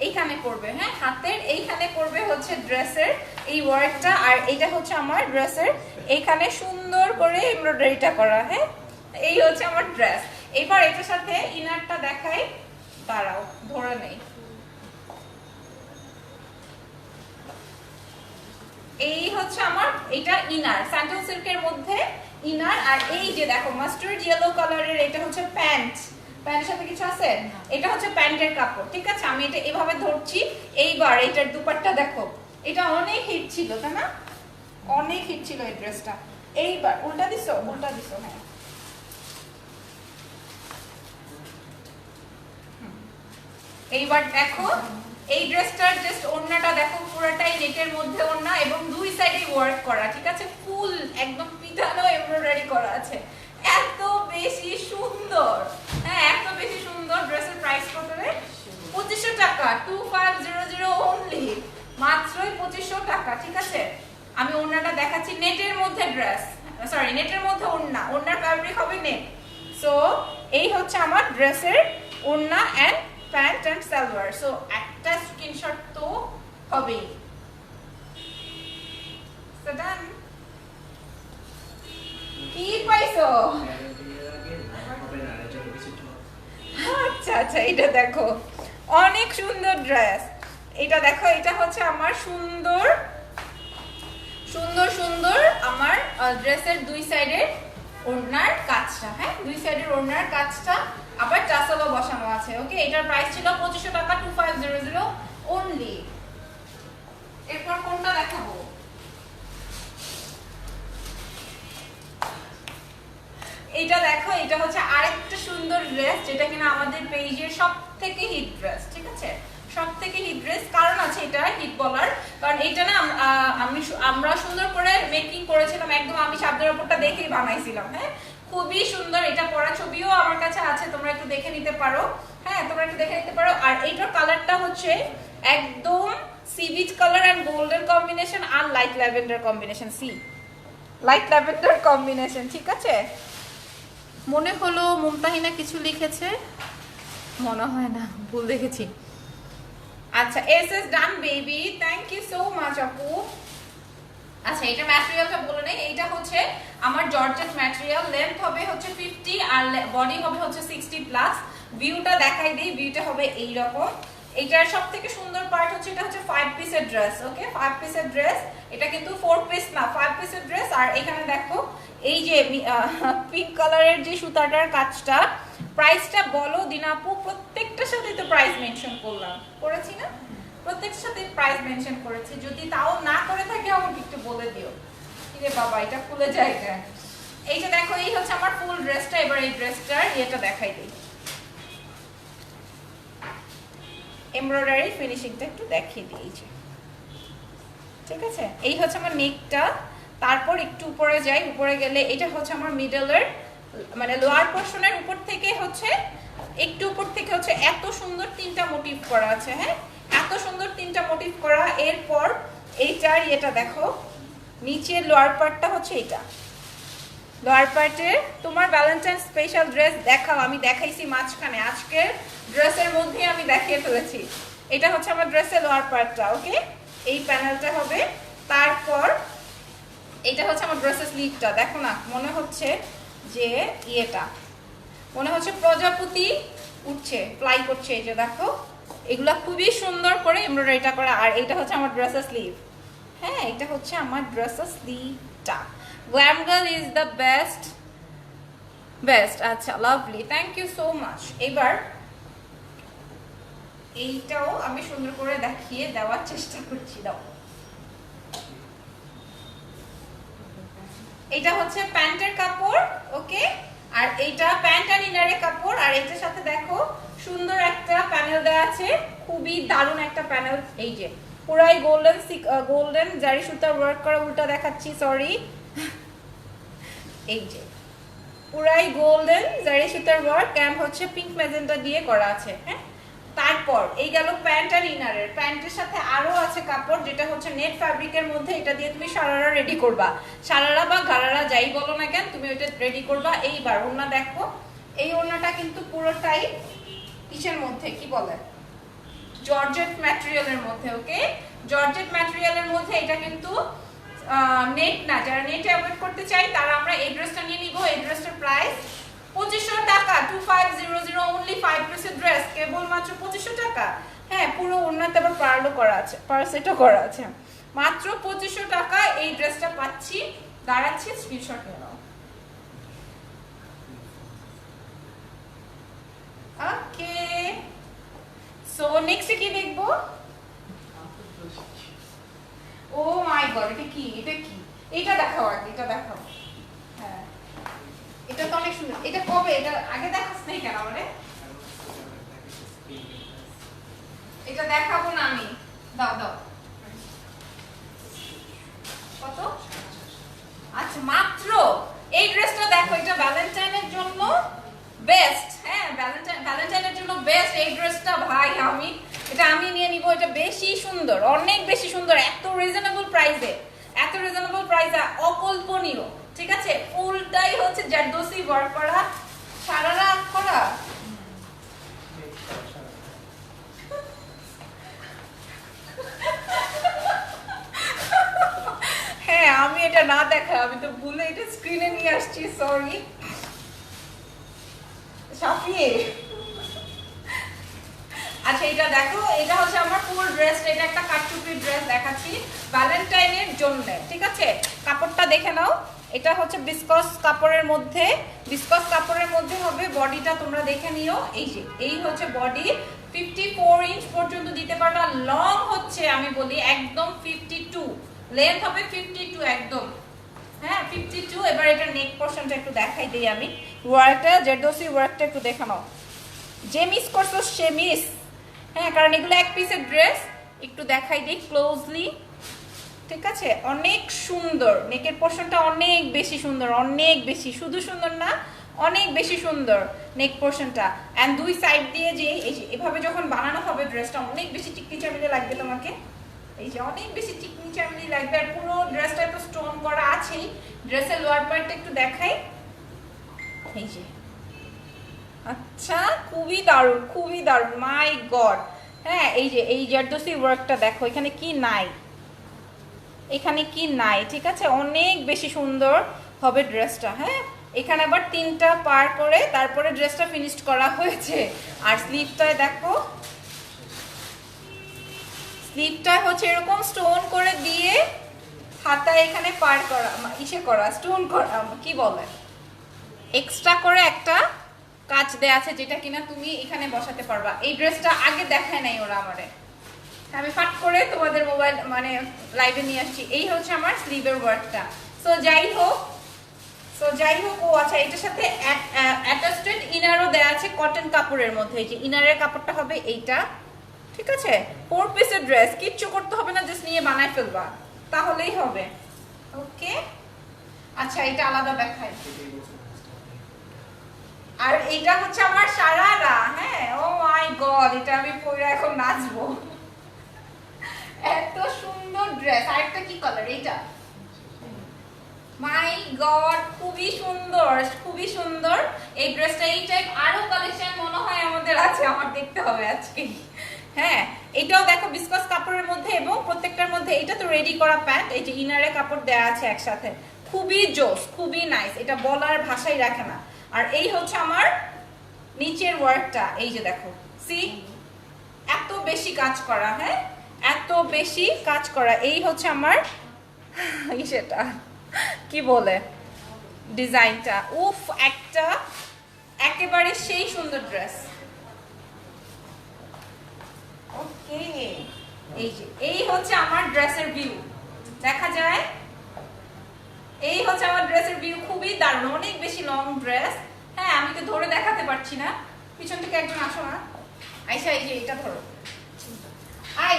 এইখানে পড়বে। হ্যাঁ, হাতের এইখানে পড়বে হচ্ছে ড্রেসের এই ওয়ার্কটা, আর এটা হচ্ছে আমার ড্রেসের এইখানে সুন্দর করে এমব্রয়ডারিটা করা। হ্যাঁ, এই হচ্ছে আমার ড্রেস। এবার এটার সাথে ইনারটা দেখাই, দাঁড়াও, ধরে নেই। এই হচ্ছে আমার এটা ইনার, স্যান্ডেল সিল্কের মধ্যে ইনার। আর এই যে দেখো মাস্টার্ড ইয়েলো কালারের, এটা হচ্ছে প্যান্ট। প্যান্টের সাথে কিছু আছে? এটা হচ্ছে প্যান্টের কাপড়, ঠিক আছে? আমি এটা এভাবে ধরছি। এইবার এটার দুপাট্টা দেখো, এটা অনেক হিট ছিল তাই না? অনেক হিট ছিল এই ড্রেসটা। এইবার উল্টা দিছো, উল্টা দিছো, হ্যাঁ। এইবার দেখো এই ড্রেসটার জাস্ট ওড়নাটা দেখো, পুরোটাই নেটের মধ্যে ওড়না এবং দুই সাইডে ওয়ার্ক করা, ঠিক আছে? ফুল একদম পিটানো এমব্রয়ডারি করা আছে। এত বেশি সুন্দর, হ্যাঁ এত বেশি সুন্দর। ড্রেসের প্রাইস কত রে? 2500 টাকা, 2500 অনলি, মাত্রই 2500 টাকা, ঠিক আছে? আমি ওড়নাটা দেখাচ্ছি, নেটের মধ্যে ড্রেস, সরি নেটের মধ্যে ওড়না, ওড়নার ফ্যাব্রিক হবে নেট। সো এই হচ্ছে আমার ড্রেসের ওড়না and pant and salwar. So একটা স্ক্রিনশট তো হবেই। So done. কি পাইছো? আচ্ছা আচ্ছা, এটা দেখো অনেক সুন্দর ড্রেস। এটা দেখো, এটা হচ্ছে আমার সুন্দর সুন্দর সুন্দর আমার ড্রেসের দুই সাইডের ওড়নার কাজটা, হ্যাঁ দুই সাইডের ওড়নার কাজটা, আবার টাসেলও বসানো আছে। ওকে, এটার প্রাইস ছিল 2500 টাকা, 2500 অনলি। এরপর কোনটা দেখাবো? এটা দেখো, এটা হচ্ছে আরেকটা সুন্দর ড্রেস, যেটা কিনা আমাদের পেজের সবথেকে হিট ড্রেস, ঠিক আছে? সবথেকে হিট ড্রেস কারণ আছে এটা হিট বলার, কারণ এটা না আমরা সুন্দর করে মেকিং করেছিলাম, একদম আমি সাবদের উপরটা দেখেই বানাইছিলাম। হ্যাঁ, খুবই সুন্দর। এটা পরা ছবিও আমার কাছে আছে, তোমরা একটু দেখে নিতে পারো। হ্যাঁ, তোমরা একটু দেখে নিতে পারো। আর এইটার কালারটা হচ্ছে একদম sea beach colour and golden combination আর light lavender combination, light lavender combination, ঠিক আছে? মনে হলো মুমতাহিনা কিছু লিখেছে, মনে হয় না, ভুল দেখেছি। আচ্ছা, S S done baby, thank you so much আপু। আচ্ছা, এটা ম্যাটেরিয়ালটা বলে নেই। এটা হচ্ছে আমার জর্জেট ম্যাটেরিয়াল, লেন্থ হবে হচ্ছে 50 আর বডি হবে হচ্ছে 60 প্লাস। ভিউটা দেখাই দেই, ভিউটা হবে এই রকম। এটার সবথেকে সুন্দর পার্ট হচ্ছে এটা হচ্ছে 5 পিসের ড্রেস। ওকে, 5 পিসের ড্রেস, এটা কিন্তু 4 পিস না, 5 পিসের ড্রেস। আর এখানে দেখো এই যে পিঙ্ক কালারের যে সুতাটার কাজটা, প্রাইসটা বলো দিনাপু? প্রত্যেকটার সাথে তো প্রাইস মেনশন করলাম, করেছি না? প্রত্যেকটার সাথে প্রাইস মেনশন করেছি। যদি তাও না করে থাকে আমাকে একটু বলে দিও। কিরে বাবা, এটা খুলে যায় এটা। এই যে দেখো, এই হচ্ছে আমার ফুল ড্রেসটা। এবার এই ড্রেসটার এটা দেখাই দিই, এমব্রয়ডারি ফিনিশিংটা একটু দেখিয়ে দিই। ঠিক আছে, এই হচ্ছে আমার নেকটা। তারপর একটু উপরে যাই, উপরে গেলে এটা হচ্ছে আমার মিডলের মানে লোয়ার পোরশনের উপর থেকে হচ্ছে একটু উপর থেকে হচ্ছে এত সুন্দর তিনটা মোটিভ করা আছে। হ্যাঁ, এত সুন্দর তিনটা মোটিভ করা। এরপর এইটার এটা দেখো, নিচের লোয়ার পার্টটা হচ্ছে এটা। লোয়ার পার্টে তোমার ভ্যালেন্টাইন স্পেশাল ড্রেস দেখাও, আমি দেখাইছি মাঝখানে, আজকের ড্রেসের মধ্যে আমি দেখিয়ে ফেলেছি। এটা হচ্ছে আমার ড্রেসের লোয়ার পার্টটা। ওকে, এই প্যানেলটা হবে। তারপর এটা হচ্ছে আমার ড্রেসের স্লিভটা। দেখো না, মনে হচ্ছে যে ইয়েটা মনে হচ্ছে প্রজাপতি উঠছে, ফ্লাই করছে। এই যে দেখো, এগুলা খুবই সুন্দর করে এমব্রয়ডারিটা করা। আর এটা হচ্ছে আমার ড্রেসের স্লিভ। হ্যাঁ, এটা হচ্ছে আমার ড্রেসের স্লিভটা। Glam girl is the best best. আচ্ছা, lovely, thank you so much. এবার এইটাও আমি সুন্দর করে দেখিয়ে দেওয়ার চেষ্টা করছি। দাও, এটা হচ্ছে প্যান্টের কাপড়। ওকে, আর এইটা প্যান্ট আর ইনারের কাপড়। আর এটার সাথে দেখো সুন্দর একটা প্যানেল দেওয়া আছে, খুবই দারুণ একটা প্যানেল। এই যে পুরাই গোল্ডেন জারি সুতার ওয়ার্ক করা, উল্টা দেখাচ্ছি, সরি। এই যে পুরাই গোল্ডেন জারি সুতার ওয়ার্ক এন্ড হচ্ছে পিঙ্ক ম্যাজেন্টা দিয়ে করা আছে। হ্যাঁ, তারপর এই গেল প্যান্ট আর ইনারের। প্যান্টের সাথে আরো আছে কাপড়, যেটা হচ্ছে নেট ফ্যাব্রিকের মধ্যে। এটা দিয়ে তুমি সারারা রেডি করবা, সারারা বা গারারা যাই বলো না কেন, তুমি ওইটা রেডি করবা। এইবার ওড়না দেখো, এই ওড়নাটা কিন্তু পুরোটাই কিসের মধ্যে, কি বলে, জর্জেট ম্যাটেরিয়ালের মধ্যে। ওকে, জর্জেট ম্যাটেরিয়ালের মধ্যে। এটা কিন্তু নেট না, যারা নেট অ্যাভয়েড করতে চাই তারা আমরা এই ড্রেসটা নিয়ে নিব। এই ড্রেসটার প্রাইস 2500 টাকা, 2500 অনলি। 5 পিসের ড্রেস কেবল মাত্র 2500 টাকা। হ্যাঁ, পুরো ওড়নাতে আবার পার্লও করা আছে, পার্সেটও করা আছে। মাত্র 2500 টাকা এই ড্রেসটা পাচ্ছি। দাঁড়াচ্ছি, স্ক্রিনশট নিয়ে নাও। ওকে, সো নেক্সট কি দেখবো? ও মাই গড, এটা কি? এটা কি? এটা দেখাও আগে, এটা দেখাও। হ্যাঁ, এটা তো অনেক সুন্দর। এটা কবে? এটা আগে দেখাস নাই কেন আমারে? এটা দেখাবো না আমি। দাও দাও। কত? আচ্ছা, মাত্র এই ড্রেসটা দেখো, এটা ভ্যালেন্টাইনের জন্য বেস্ট। হ্যাঁ, ভ্যালেন্টাইনের জন্য বেস্ট এই ড্রেসটা ভাই। এটা আমি নিয়ে নিব। এটা বেশি সুন্দর, অনেক বেশি সুন্দর, এত রিজনেবল প্রাইসে, এত রিজনেবল প্রাইসে অকল্পনীয়। ঠিক আছে, ফুলটাই হচ্ছে জারদোসি ওয়ার্ক করা, সারারা করা। হ্যাঁ, আমি এটা না দেখা, আমি তো ভুলে এটা স্ক্রিনে নিয়ে আসছি, সরি সাফিয়ে। আচ্ছা, এটা দেখো, এটা হচ্ছে আমার ফুল ড্রেস। এটা একটা কাটচুপি ড্রেস দেখাচ্ছি ভ্যালেন্টাইনের জন্য। ঠিক আছে, কাপড়টা দেখে নাও। এটা হচ্ছে বিসকস কাপড়ের মধ্যে, বিসকস কাপড়ের মধ্যে হবে। বডিটা তোমরা দেখে নিও। এই যে এই হচ্ছে বডি, 54 ইঞ্চ পর্যন্ত দিতে পারবা। লং হচ্ছে আমি বলি একদম 52, লেন্থ হবে 52 একদম। হ্যাঁ, 52। এবার এটা নেক পোরশনটা একটু দেখাই দেই আমি। ওয়ার্কটা, জারদোসি ওয়ার্কটা একটু দেখে নাও। যে মিস করছো সে মিস। হ্যাঁ, কারণ এগুলো এক পিসের ড্রেস। একটু দেখাই দিই ক্লোজলি। ঠিক আছে, অনেক সুন্দর। নেকের পোরশনটা অনেক বেশি সুন্দর, অনেক বেশি, শুধু সুন্দর না, অনেক বেশি সুন্দর নেক পোরশনটা। এন্ড দুই সাইড দিয়ে যে এই যে এভাবে যখন বানানো হবে ড্রেসটা, অনেক বেশি চিকনি চামিলি লাগবে তোমাকে। এই যে অনেক বেশি চিকনি চামিলি লাগবে। আর পুরো ড্রেসটা একটু স্টোন করা আছেই। ড্রেসের লোয়ার পার্টটা একটু দেখাই। এই যে, আচ্ছা, খুবই দারুণ, খুবই দারুণ, মাই গড। হ্যাঁ, এই যে এই জারদোসি ওয়ার্কটা দেখো, এখানে কি নাই, এখানে কি নাই। ঠিক আছে, অনেক বেশি সুন্দর হবে ড্রেসটা। হ্যাঁ, এখানে আবার 3টা পার করে তারপরে ড্রেসটা ফিনিশড করা হয়েছে। আর স্লিভটায় দেখো, স্লিভটা হচ্ছে এরকম স্টোন করে দিয়ে হাতা এখানে পার করা, ইসে করা, স্টোন করা, কি বলে, এক্সট্রা করে একটা কাজ দেয়া আছে, যেটা কিনা তুমি এখানে বসাতে পারবা। এই ড্রেসটা আগে দেখায় নাই ওরা আমারে, আমি ফাট করে তোমাদের মোবাইল মানে লাইভে নিয়ে আসছি। এই হচ্ছে আমার স্লিভের ওয়ার্কটা। সো যাই হোক, ও আচ্ছা, এটার সাথে অ্যাটাচড ইনারও দেয়া আছে কটন কাপড়ের মধ্যে। এই যে ইনারের কাপড়টা হবে এইটা। ঠিক আছে, 4 পিসের ড্রেস, কিচ্ছু করতে হবে না, জাস্ট নিয়ে বানায় ফেলবা, তাহলেই হবে। ওকে, আচ্ছা, এটা আলাদা দেখাই। আর এটা হচ্ছে আমার সারারা। হ্যাঁ, ও মাই গড, এটা আমি পরে এখন নাচবো। এত সুন্দর ড্রেস। আরেকটা কি কালার? এইটা, মাই গড, খুবই সুন্দর, খুবই সুন্দর এই ড্রেসটা। এই টাইপ আরো কালেকশন মনে হয় আমাদের আছে, আমার দেখতে হবে আজকে। হ্যাঁ, এটাও দেখো বিসকস কাপড়ের মধ্যে, এবং প্রত্যেকটার মধ্যে এটা তো রেডি করা প্যান্ট। এই যে ইনারে কাপড় দেয়া আছে একসাথে, খুবই জোস, খুবই নাইস, এটা বলার ভাষাই রাখে না। আর এই হচ্ছে আমার নিচের ওয়ার্কটা। এই যে দেখো, সি, এত বেশি কাজ করা। হ্যাঁ, এত বেশি কাজ করা। এই হচ্ছে আমার সেটা কি বলে ডিজাইনটা। উফ, একটা একেবারে সেই সুন্দর ড্রেস। ওকে, এই যে এই হচ্ছে আমার ড্রেসের ভিউ, দেখা যায়। এই হচ্ছে আমার ড্রেসের ভিউ, খুবই দারুণ, অনেক বেশি লং ড্রেস। হ্যাঁ, আমি তো ধরে দেখাতে পারছি না, পিছন থেকে একজন আসো না, আইসা, এই যে এটা ধরো, আই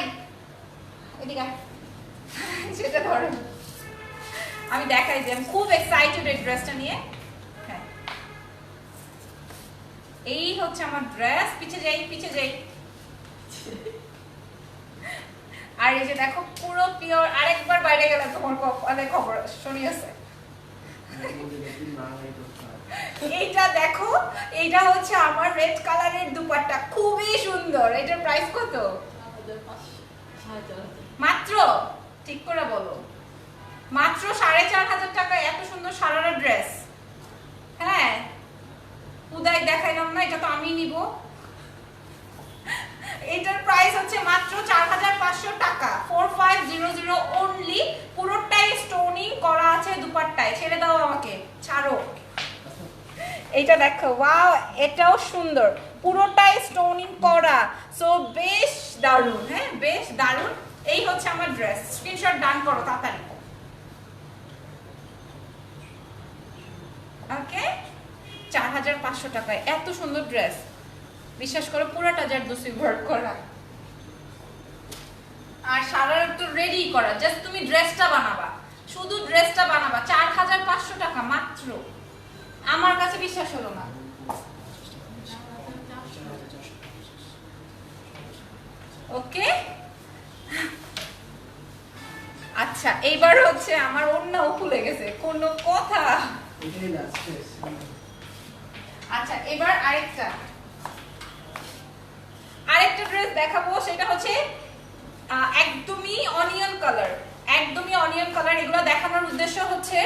এদিকে, সেটা ধরো, আমি দেখাই যে আমি খুব এক্সাইটেড এই ড্রেসটা নিয়ে। হ্যাঁ, এই হচ্ছে আমার ড্রেস। পিছে যাই, পিছে যাই। আর এই যে দেখো, পুরো পিওর। আরেকবার বাইরে গেলে তোমার খবর শুনিয়েছে। এইটা দেখো, এইটা হচ্ছে আমার রেড কালারের দুপাট্টা, খুবই সুন্দর। এটার প্রাইস কত? মাত্র, ঠিক করে বলো, মাত্র 4500 টাকা। এত সুন্দর সারারা ড্রেস। হ্যাঁ, উদয় দেখাইলাম না, এটা তো আমি নিব। এটার প্রাইস হচ্ছে মাত্র 4500 টাকা। 4500 ওড়না রেডি, পুরোটাই স্টোনিং করা আছে দুপাট্টায়। ছেড়ে দাও আমাকে, ছাড়ো। এইটা দেখো, ওয়াও, এটাও সুন্দর, পুরোটাই স্টোনিং করা। সো বেশ দারুণ, হ্যাঁ বেশ দারুণ। এই হচ্ছে আমার ড্রেস। স্ক্রিনশট ডান করো তাড়াতাড়ি। ওকে, 4500 টাকায় এত সুন্দর ড্রেস, বিশ্বাস করো পুরোটা জারদোসি ওয়ার্ক করা। আর সারা তো রেডি করা, জাস্ট তুমি ড্রেসটা বানাবা, শুধু ড্রেসটা বানাবা। 4500 টাকা মাত্র, আমার কাছে বিশ্বাস হলো না। ওকে, আচ্ছা এইবার হচ্ছে আমার অন্যও খুলে গেছে, কোনো কথা। আচ্ছা এবার আরেকটা ড্রেস দেখাবো, সেটা হচ্ছে একদমই অনিয়ন কালার, একদমই অনিয়ন কালার। এগুলো দেখানোর উদ্দেশ্য হচ্ছে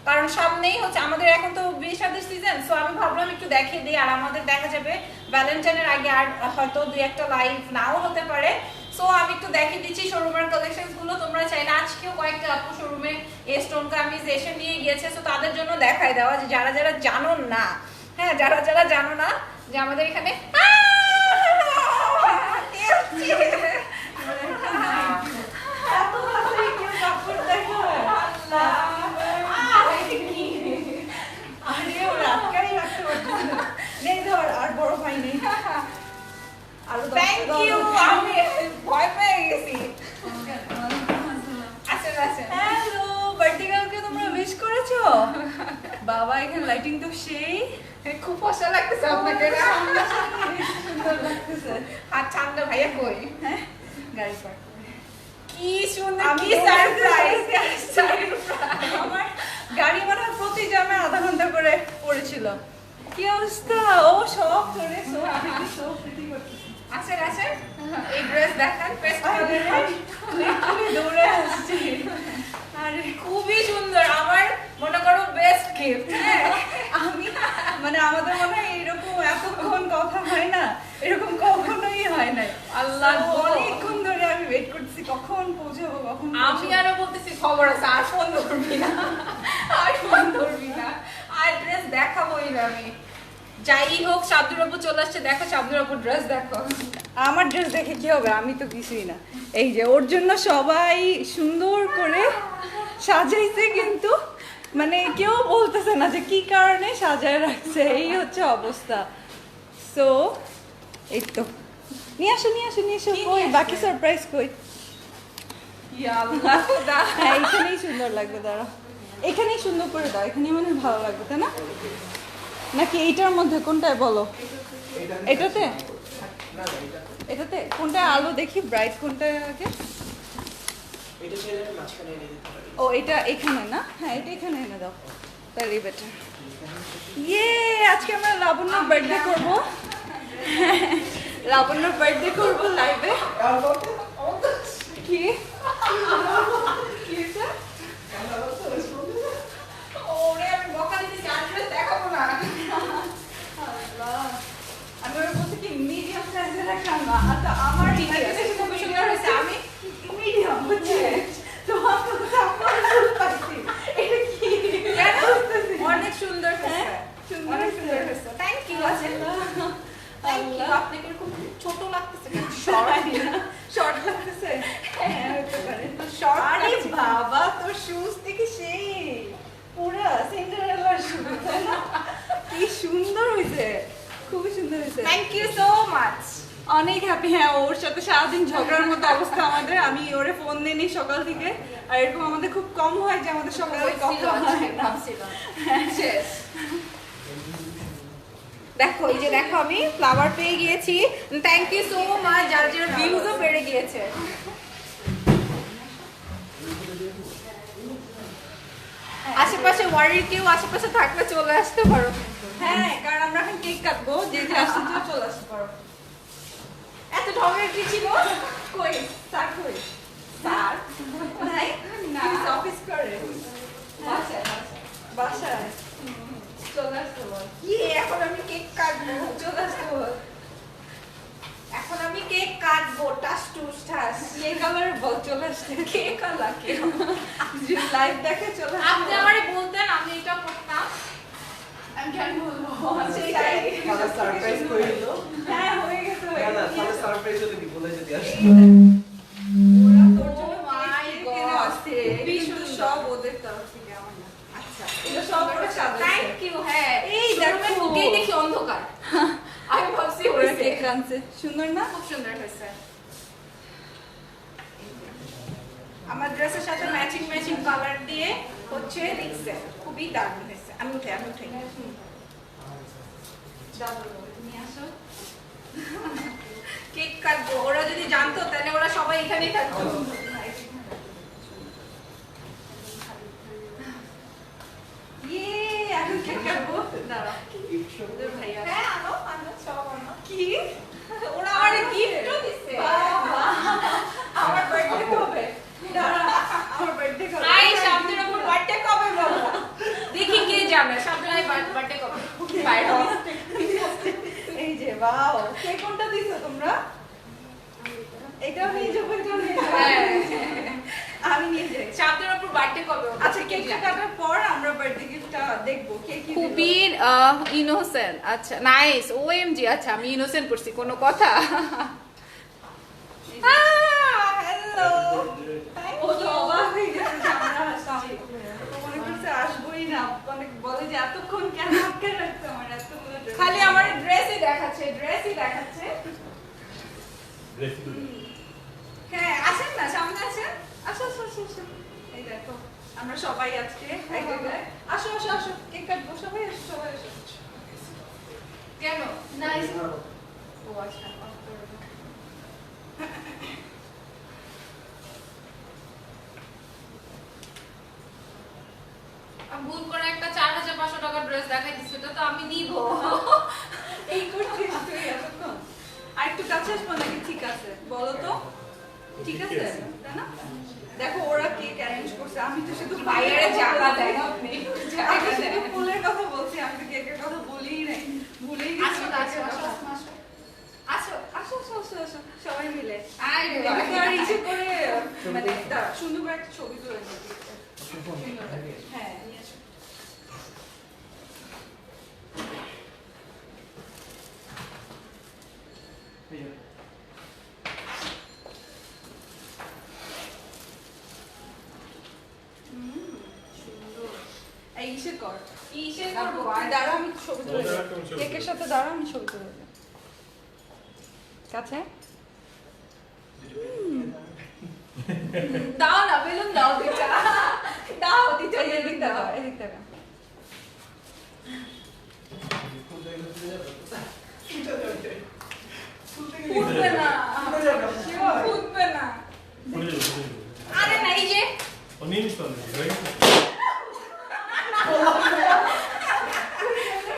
কারণ সামনেই হচ্ছে আমাদের এখন তো বিয়ে শাদীর সিজন, সো আমি ভাবলাম একটু দেখিয়ে দিই। আর আমাদের দেখা যাবে ভ্যালেন্টাইনের আগে আর হয়তো দুই একটা লাইভ নাও হতে পারে, সো আমি একটু দেখিয়ে দিচ্ছি শোরুমের কালেকশনস গুলো। তোমরা চাইলে আজকেও কয়েকটা আপু শোরুমে স্টোন কামিজ এসে নিয়ে গিয়েছে, সো তাদের জন্য দেখাই দেওয়া যে যারা যারা জানো না, হ্যাঁ যারা যারা জানো না যে আমাদের এখানে বাবা এখানে লাইটিং তো সেই খুব ফসা লাগতেছে আপনাকে না? সুন্দর লাগতেছে। আর ঠান্ডা ভাইয়া কই? হ্যাঁ গাড়ি পার্ক কি সুন্দর, কি সারপ্রাইজ, আমার গাড়ি মানে প্রতি জামে আধা ঘন্টা করে পড়েছিল। কি অবস্থা, ও সব ধরে সব ফিটিং করতেছে। আচ্ছা আচ্ছা, এই ড্রেস দেখান, প্রেস আমি দৌড়ে আসছি। আরে খুবই সুন্দর, আমার মনে করো বেস্ট গিফট। আমি মানে আমাদের মনে হয় এরকম এতক্ষণ কথা হয় না, এরকম কখনোই হয় নাই। আল্লাহ অনেকক্ষণ ধরে আমি ওয়েট করতেছি কখন পৌঁছাবো কখন। আমি আরো বলতেছি খবর আছে, আর ফোন ধরবি না, আর ফোন ধরবি না, আর ড্রেস দেখাবোই না আমি। যাই হোক, শাবনুর আপু চলে আসছে, দেখো শাবনুর আপুর ড্রেস দেখো। আমার ড্রেস দেখে কি হবে, আমি তো কিছুই না। এই যে ওর জন্য সবাই সুন্দর করে সাজাইছে, কিন্তু মানে কেউ বলতেছে না যে কি কারণে সাজায় রাখছে, এই হচ্ছে অবস্থা। সো এই তো নিয়ে আসো নিয়ে আসো নিয়ে আসো। কই বাকি সারপ্রাইজ কই? ইয়া আল্লাহ খোদা, হ্যাঁ এখানেই সুন্দর লাগবে, দাঁড়া এখানেই সুন্দর করে দাও, এখানেই মানে ভালো লাগবে তাই না? নাকি এইটার মধ্যে কোনটায় বলো? এটাতে এটাতে কোনটায় আলো দেখি, ব্রাইট কোনটায় আগে? ও এটা এখানে না, হ্যাঁ এটা এখানে এনে দাও, তাহলে বেটার। ইয়ে আজকে আমরা লাবণ্যর বার্থডে করবো, লাবণ্যর বার্থডে করবো লাইভে। কি ওরে আমি বকা দিতেছি, আর ড্রেস দেখাবো না। আমি ওরা বলছি কি মিডিয়াম সাইজের একটা না, আচ্ছা আমার ইমাজিনেশন খুব সুন্দর হয়েছে, আমি মিডিয়াম বুঝছে তো আমি পাইছি। এটা কি অনেক সুন্দর হয়েছে, অনেক সুন্দর হয়েছে। Thank you. আছে থ্যাংক ইউ। আপনাকে খুব ছোট লাগতেছে, শর্ট লাগতেছে। হ্যাঁ হতে পারে শর্ট। আরে বাবা তোর শুজ দেখি সেই পুরো সিন্ডারেলার শুজ, তাই না? কি সুন্দর হয়েছে, খুবই সুন্দর হয়েছে। Thank you so much. অনেক হ্যাপি। হ্যাঁ ওর সাথে সারাদিন ঝগড়ার মতো অবস্থা আমাদের, আমি ওরে ফোন দিইনি সকাল থেকে, আর এরকম আমাদের খুব কম হয় যে আমাদের সকালে কথা হয় না। দেখো এই যে দেখো আমি ফ্লাওয়ার পেয়ে গিয়েছি, থ্যাংক ইউ সো মাচ। যার যার ভিউজও বেড়ে গিয়েছে। আশেপাশে ওয়ারির কেউ আশেপাশে থাকলে চলে আসতে পারো। হ্যাঁ কারণ আমরা এখন কেক কাটবো, যে যে আসতে চাও চলে আসতে পারো। এত ঢঙের কি ছিল? কই স্যার কই? স্যার নাই না, অফিস করে বাসায় বাসায় চলে আসতে বল। কি এখন আমি কেক কাটবো, চলে আসতে বল। এখন আমি আমি কেক কাটবো টাস টুস ঠাস। কে কালার বল চলে আসছে, কে কালার কে যে লাইভ দেখে চলে আসছে। আপনি আমারে বলতেন আমি এটা করতাম, আমি কেন বলবো? সেটাই। তাহলে সারপ্রাইজ করে দিল। হ্যাঁ হয়ে গেছে হয়ে না না, গেছে। তাহলে সারপ্রাইজ যদি দি বলে যদি আসে। ওরা তোর জন্য Oh my কেক কিনে God. আসছে, খুবই কিন্তু সুন্দর। সব ওদের তরফ থেকে, আমার না। আচ্ছা এটা সব ওরা সাজাইছে। Thank you. হ্যাঁ এই শোরুমে দেখো। ঢুকেই দেখি অন্ধকার, আমি ভাবছি ওরা হয়েছে। কেক আনছে, সুন্দর না? খুব সুন্দর হয়েছে। আমার ড্রেসের সাথে ম্যাচিং ম্যাচিং কালার দিয়ে হচ্ছে লিখছে, খুবই দারুণ হয়েছে। আমি উঠে নিয়ে আসো। কেক কাটবো। ওরা যদি জানতো তাহলে ওরা সবাই এখানেই থাকতো। ইয়ে, এখন কেক কাটবো। দাঁড়াও। ওদের ভাইয়া। হ্যাঁ আনো আনো সব আনো। কি? ওরা আমারে গিফটও দিছে। আমার বার্থডে কবে? দাঁড়া, আমার বার্থডে কবে? আই শামদের উপর বার্থডে কবে বাবা? দেখি কে জানে শামদের বার্থডে কবে? বাইরে এই যে বাও, কে কোনটা দিছো তোমরা? এটাও নিয়ে যাবো, এটাও নিয়ে যাবো। হ্যাঁ। আমি নিয়ে যাই। শামদের উপর বার্থডে কবে? আচ্ছা, কেকটা কাটার পর আমরা বার্থডে গিফটটা দেখবো কে কি দিলো। খুবই ইনোসেন্ট। আচ্ছা নাইস। ওএমজি। আচ্ছা আমি ইনোসেন্ট করছি কোনো কথা? হ্যালো। ও তো অবাক হয়ে গেছে যে আমরা আসছি। ও মনে করছে আসবোই না, অনেক বলে যে এতক্ষণ কেন আটকে রাখছে আমার এতগুলো dress। খালি আমার ড্রেসই দেখাচ্ছে, ড্রেসই দেখাচ্ছে। হ্যাঁ আসেন না, সামনে আসেন। আসো আসো আসো আসো। এই দেখো, আমরা সবাই আজকে এক জায়গায়। আসো আসো আসো, কেক কাটবো, সবাই আসো, সবাই আসো। কেন? নাইস। ও আচ্ছা। আমি ভুল করে একটা 4500 টাকার ড্রেস দেখাই দিছি, এটা তো আমি নিব। এই করছিস তুই এতক্ষণ? আর একটু কাছে আসবো নাকি? ঠিক আছে, বলো তো। ঠিক আছে, তাই না? দেখো ওরা কেক অ্যারেঞ্জ করছে, আমি তো শুধু বাইরে জায়গা দেয় আপনি। আমি শুধু ফুলের কথা বলছি, আমি তো কেকের কথা বলিই নাই, ভুলেই গেছি। আসো আসো আসো আসো। আসো। আসো আসো আসো আসো, সবাই মিলে। আয় রে বাবা। এটাকে আর ইচ্ছে করে মানে দাঁড়া, সুন্দর করে একটা ছবি তুলে নিবি। হ্যাঁ, নিয়ে আসো। সুন্দর। এই ইসে কর। কিসের করবো? করবো? তুই দাঁড়া, আমি ছবি তুলে দাঁড়া, দেব। তুমি ছবি কেকের তুলে সাথে দাঁড়া, আমি ছবি তুলে দেব। কাছে? দাও না, বেলুন দাও দুইটা। দাও দুইটা বেলুন দাও। এদিক থেকে। ফুটবে না। ফুটবে না। আরে না, এই যে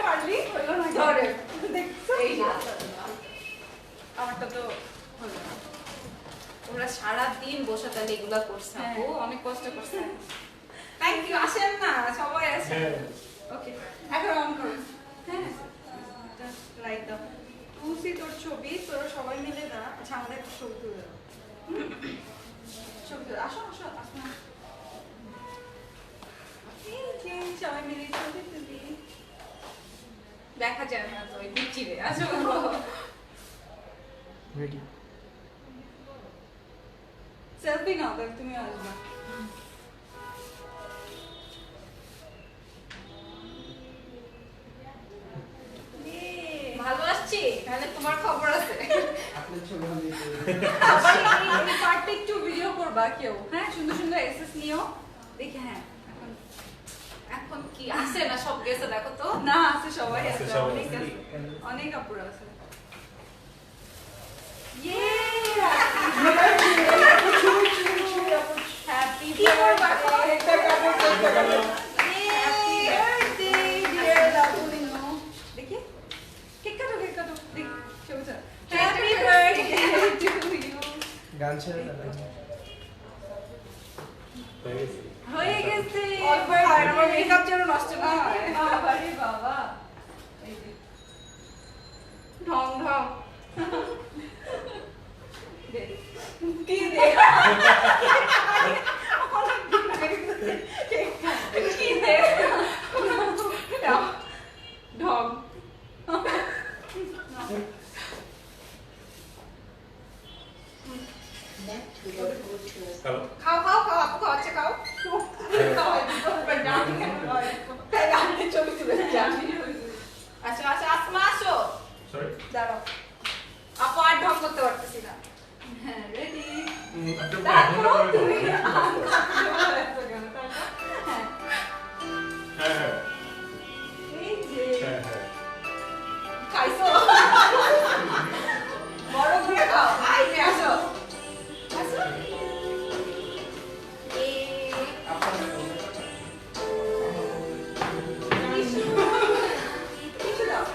পারলি? হলো না? ধরে। দেখছো? এই যে। আমারটা তো হলো না। ওরা সারাদিন বসে তাহলে এগুলা করছে। হ্যাঁ। ও অনেক কষ্ট করছে। Thank you. আসেন না, সবাই আসেন। ওকে, এখন অন করো। হ্যাঁ, রাইট দাও। তুলসী তোর ছবি, তোরা সবাই মিলে দাঁড়া। আচ্ছা, আমাদের একটা ছবি তুলে দাও। ছবি তুলে, আসো আসো আসো না। এই যে, সবাই মিলে ছবি তুলি। দেখা যায় না তো, দিচ্ছি রে। আসো। রেডি। সেলফি নাও, তাহলে তুমি আসবে। ভালো আসছি, তাহলে তোমার খবর আছে। আপনার ছবি আমি আবার এই পার্টটা একটু ভিডিও করবা কেউ, হ্যাঁ? সুন্দর সুন্দর এসএস নিও। দেখি, হ্যাঁ। এখন এখন কি আছে না সব গেছে দেখো তো। না, আছে, সবাই আছে, আছে, সবাই অনেক আছে। আছে, অনেক আপুরা আছে। হ্যাপি কি করবা? দেখি, কেক কাটো, কেক কাটো, দেখি, ছবি ছাড়। Happy Happy birthday to you. গান ছেড়ে দেন। হয়ে গেছে। অল্প হয়, আমার মেকআপ যেন নষ্ট না হয়। বাবা রে বাবা। এই যে, ঢং ঢং। কি দে কি দে ঢং খাও খাও খাও আপু খাওয়াচ্ছে খাও আচ্ছা আচ্ছা আসমা আসো দাঁড়াও আপু আর ঢং করতে পারতেছি না হ্যাঁ রেডি খাইছো বড় করে খাও আইনে আসো আসো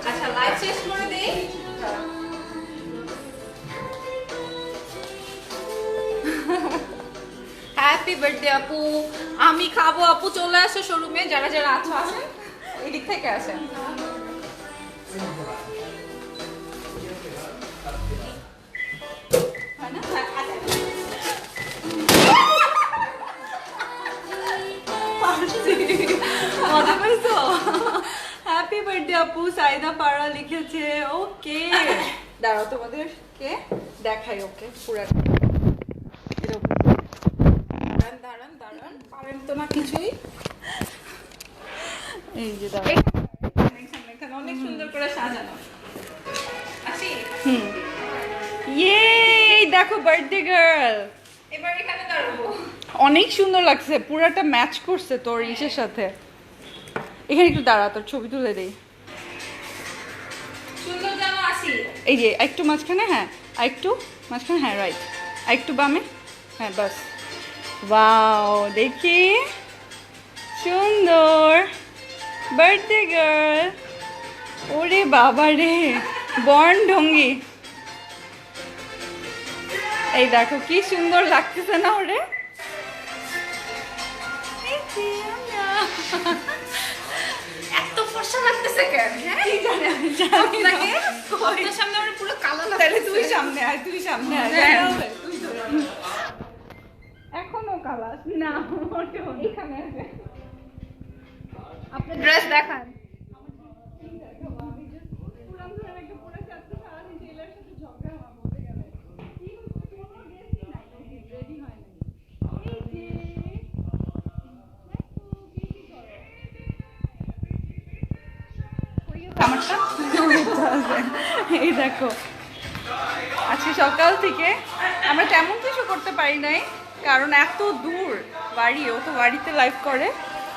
আচ্ছা লাইভ শেষ করে দেই হ্যাপি বার্থডে আপু আমি খাবো আপু চলে আসো শোরুমে যারা যারা আছো আসেন এই দিক থেকে আসেন হয় না? হ্যাঁ, আচ্ছা। মজা পেয়েছো হ্যাপি বার্থডে আপু সাইদা পাড়া লিখেছে ওকে দাঁড়াও তোমাদেরকে দেখাই ওকে পুরা দাঁড়ান দাঁড়ান দাঁড়ান পারেন তো না কিছুই এই যে দাঁড়ান এখানে অনেক সুন্দর করে সাজানো আসি ইয়ে দেখো বার্থডে গার্ল এবার এখানে দাঁড়াবো অনেক সুন্দর লাগছে পুরাটা ম্যাচ করছে তোর ইসের সাথে এখানে একটু দাঁড়া তোর ছবি তুলে দেই সুন্দর যেন আসি এই যে একটু মাঝখানে হ্যাঁ একটু মাঝখানে হ্যাঁ রাইট একটু বামে হ্যাঁ বাস ওয়াও দেখি সুন্দর বার্থডে গার্ল ওরে বাবা রে বর্ণ ঢঙ্গি এই দেখো কি সুন্দর লাগতেছে না ওরে এত ফর্সা লাগতেছে কেন হ্যাঁ কি জানি আমি জানি না আপনার সামনে আমার পুরো কালো লাগছে তাহলে তুই সামনে আয় তুই সামনে আয় তুই ধরে এখনো কালা না মোটেও এখানে আছে আপনার ড্রেস দেখান এই দেখো আজকে সকাল থেকে আমরা তেমন কিছু করতে পারি নাই কারণ এত দূর বাড়ি ও তো বাড়িতে লাইভ করে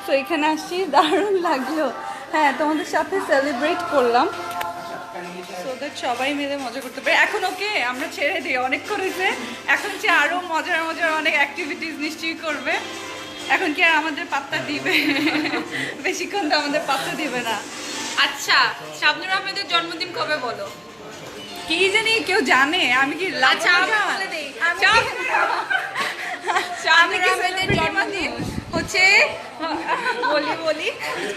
তো এখানে আসছি দারুণ লাগলো হ্যাঁ তোমাদের সাথে সেলিব্রেট করলাম ওদের সবাই মিলে মজা করতে পারি এখন ওকে আমরা ছেড়ে দিই অনেক করেছে এখন সে আরো মজার মজার অনেক অ্যাক্টিভিটিস নিশ্চয়ই করবে এখন কি আর আমাদের পাত্তা দিবে বেশিক্ষণ তো আমাদের পাত্তা দিবে না আচ্ছা শাবনুর আহমেদের জন্মদিন কবে বলো কি জানি কেউ জানে আমি কি আচ্ছা বলে দেই শাবনুর আহমেদের জন্মদিন হচ্ছে বলি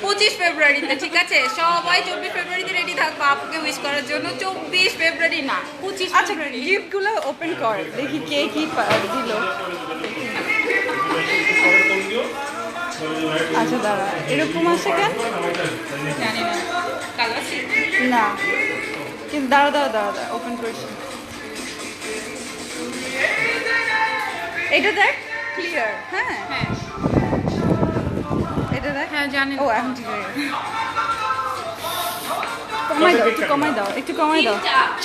25 ফেব্রুয়ারিতে ঠিক আছে সবাই 24 ফেব্রুয়ারিতে রেডি থাকবো আপুকে উইশ করার জন্য 24 ফেব্রুয়ারি না 25 ফেব্রুয়ারি গিফটগুলো ওপেন কর দেখি কে কি দিল আচ্ছা দাঁড়া এরকম আছে কেন জানি না কালার না কিন্তু দাঁড়া দাঁড়া দাঁড়া দাঁড়া ওপেন করছি এটা দেখ ক্লিয়ার হ্যাঁ হ্যাঁ এটা দেখ হ্যাঁ জানি ও এখন ঠিক হয়ে গেছে কমাই দাও একটু কমাই দাও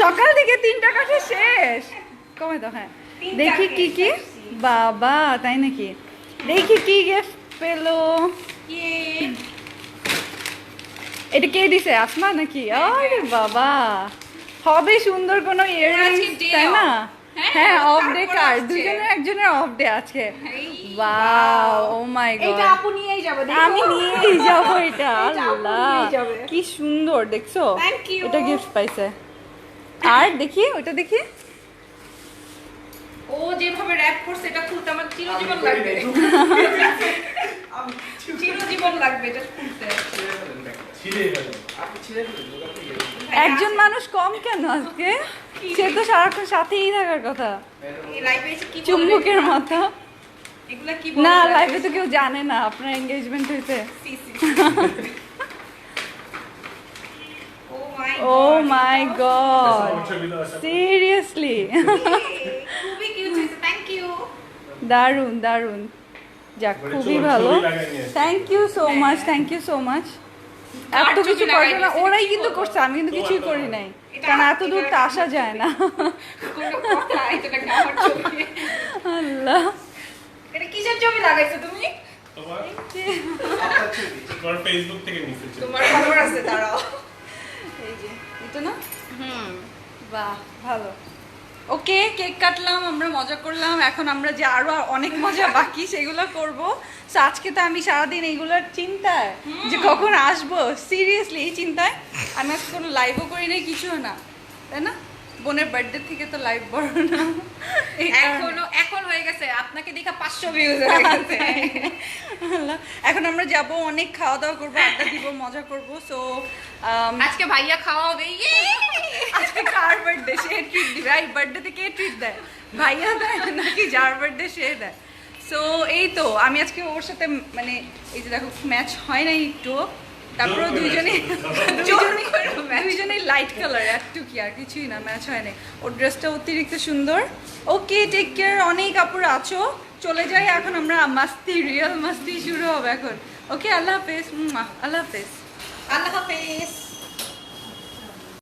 সকাল থেকে 3টা কাছে শেষ কমাই দাও হ্যাঁ দেখি কি কি বাবা তাই নাকি দেখি কি গিফট পেলো এটা কে দিছে আসমা নাকি আরে বাবা হবে সুন্দর কোনো ইয়াররিংস তাই না হ্যাঁ অফ ডে কার দুজনের একজনের অফ ডে আছে ওয়াও ও মাই গড এটা আপু নিয়েই যাবে আমি নিয়েই যাব এটা আল্লাহ কি সুন্দর দেখছো এটা গিফট পাইছে আর দেখি ওটা দেখি ও যেভাবে র‍্যাপ করছে এটা খুলতে আমার চিরজীবন লাগবে চিরজীবন লাগবে এটা খুলতে আপনি ছিঁড়ে ফেলুন, দোকান থেকে। একজন মানুষ কম কেন আজকে? সে তো সারাক্ষণ সাথেই থাকার কথা, এই লাইভে এসে কি চুম্বকের মতো। এগুলা কি না, লাইভে তো কেউ জানে না আপনার এঙ্গেজমেন্ট হয়েছে। ও মাই গড, সিরিয়াসলি খুবই কিউট হয়েছে, থ্যাংক ইউ। দারুন দারুন, যাক খুবই ভালো। Thank you so much, thank you so much. এত কিছু করবে না, ওরাই কিন্তু করছে, আমি কিন্তু কিছুই করি নাই, কারণ এত দূর তো আসা যায় না। কোনো কথা, এটা নাকি আমার ছবি। আল্লাহ, এটা কিসের ছবি লাগাইছো তুমি? আপনার ছবি। তোমার ফেসবুক থেকে নিচে তোমার খবর আছে, দাঁড়াও। এই যে এটা না, বাহ ভালো। ওকে, কেক কাটলাম, আমরা মজা করলাম, এখন আমরা যে আরো অনেক মজা বাকি সেগুলো করব। So, আজকে তো আমি সারাদিন এইগুলোর চিন্তায় যে কখন আসবো, সিরিয়াসলি এই চিন্তায় আমি আজকে কোনো লাইভও করি নাই, কিছুও না, তাই না? বোনের বার্থডে থেকে তো লাইভ বড় না, এই কারণে। এখন হয়ে গেছে, আপনাকে দেখা 500 ভিউজ হয়ে গেছে। আল্লাহ, এখন আমরা যাব, অনেক খাওয়া দাওয়া করবো, আড্ডা দিব, মজা করবো। সো আজকে ভাইয়া খাওয়া হবে। আজকে কার বার্থডে, সে ট্রিট দিবে। এই বার্থডেতে কে ট্রিট দেয়, ভাইয়া দেয় নাকি যার বার্থডে সে দেয়? সো এই তো আমি আজকে ওর সাথে মানে এই যে দেখো ম্যাচ হয় নাই একটু, তারপরে দুইজনেই লাইট কালার, একটু কি আর কিছুই না, ম্যাচ হয় নাই। ওর ড্রেসটা অতিরিক্ত সুন্দর। ওকে, টেক কেয়ার, অনেক আপুর আছো, চলে যাই এখন আমরা, মাস্তি, রিয়েল মাস্তি শুরু হবে এখন। ওকে, আল্লাহ হাফেজ, আল্লাহ হাফেজ। আল্লাহ হাফেজ।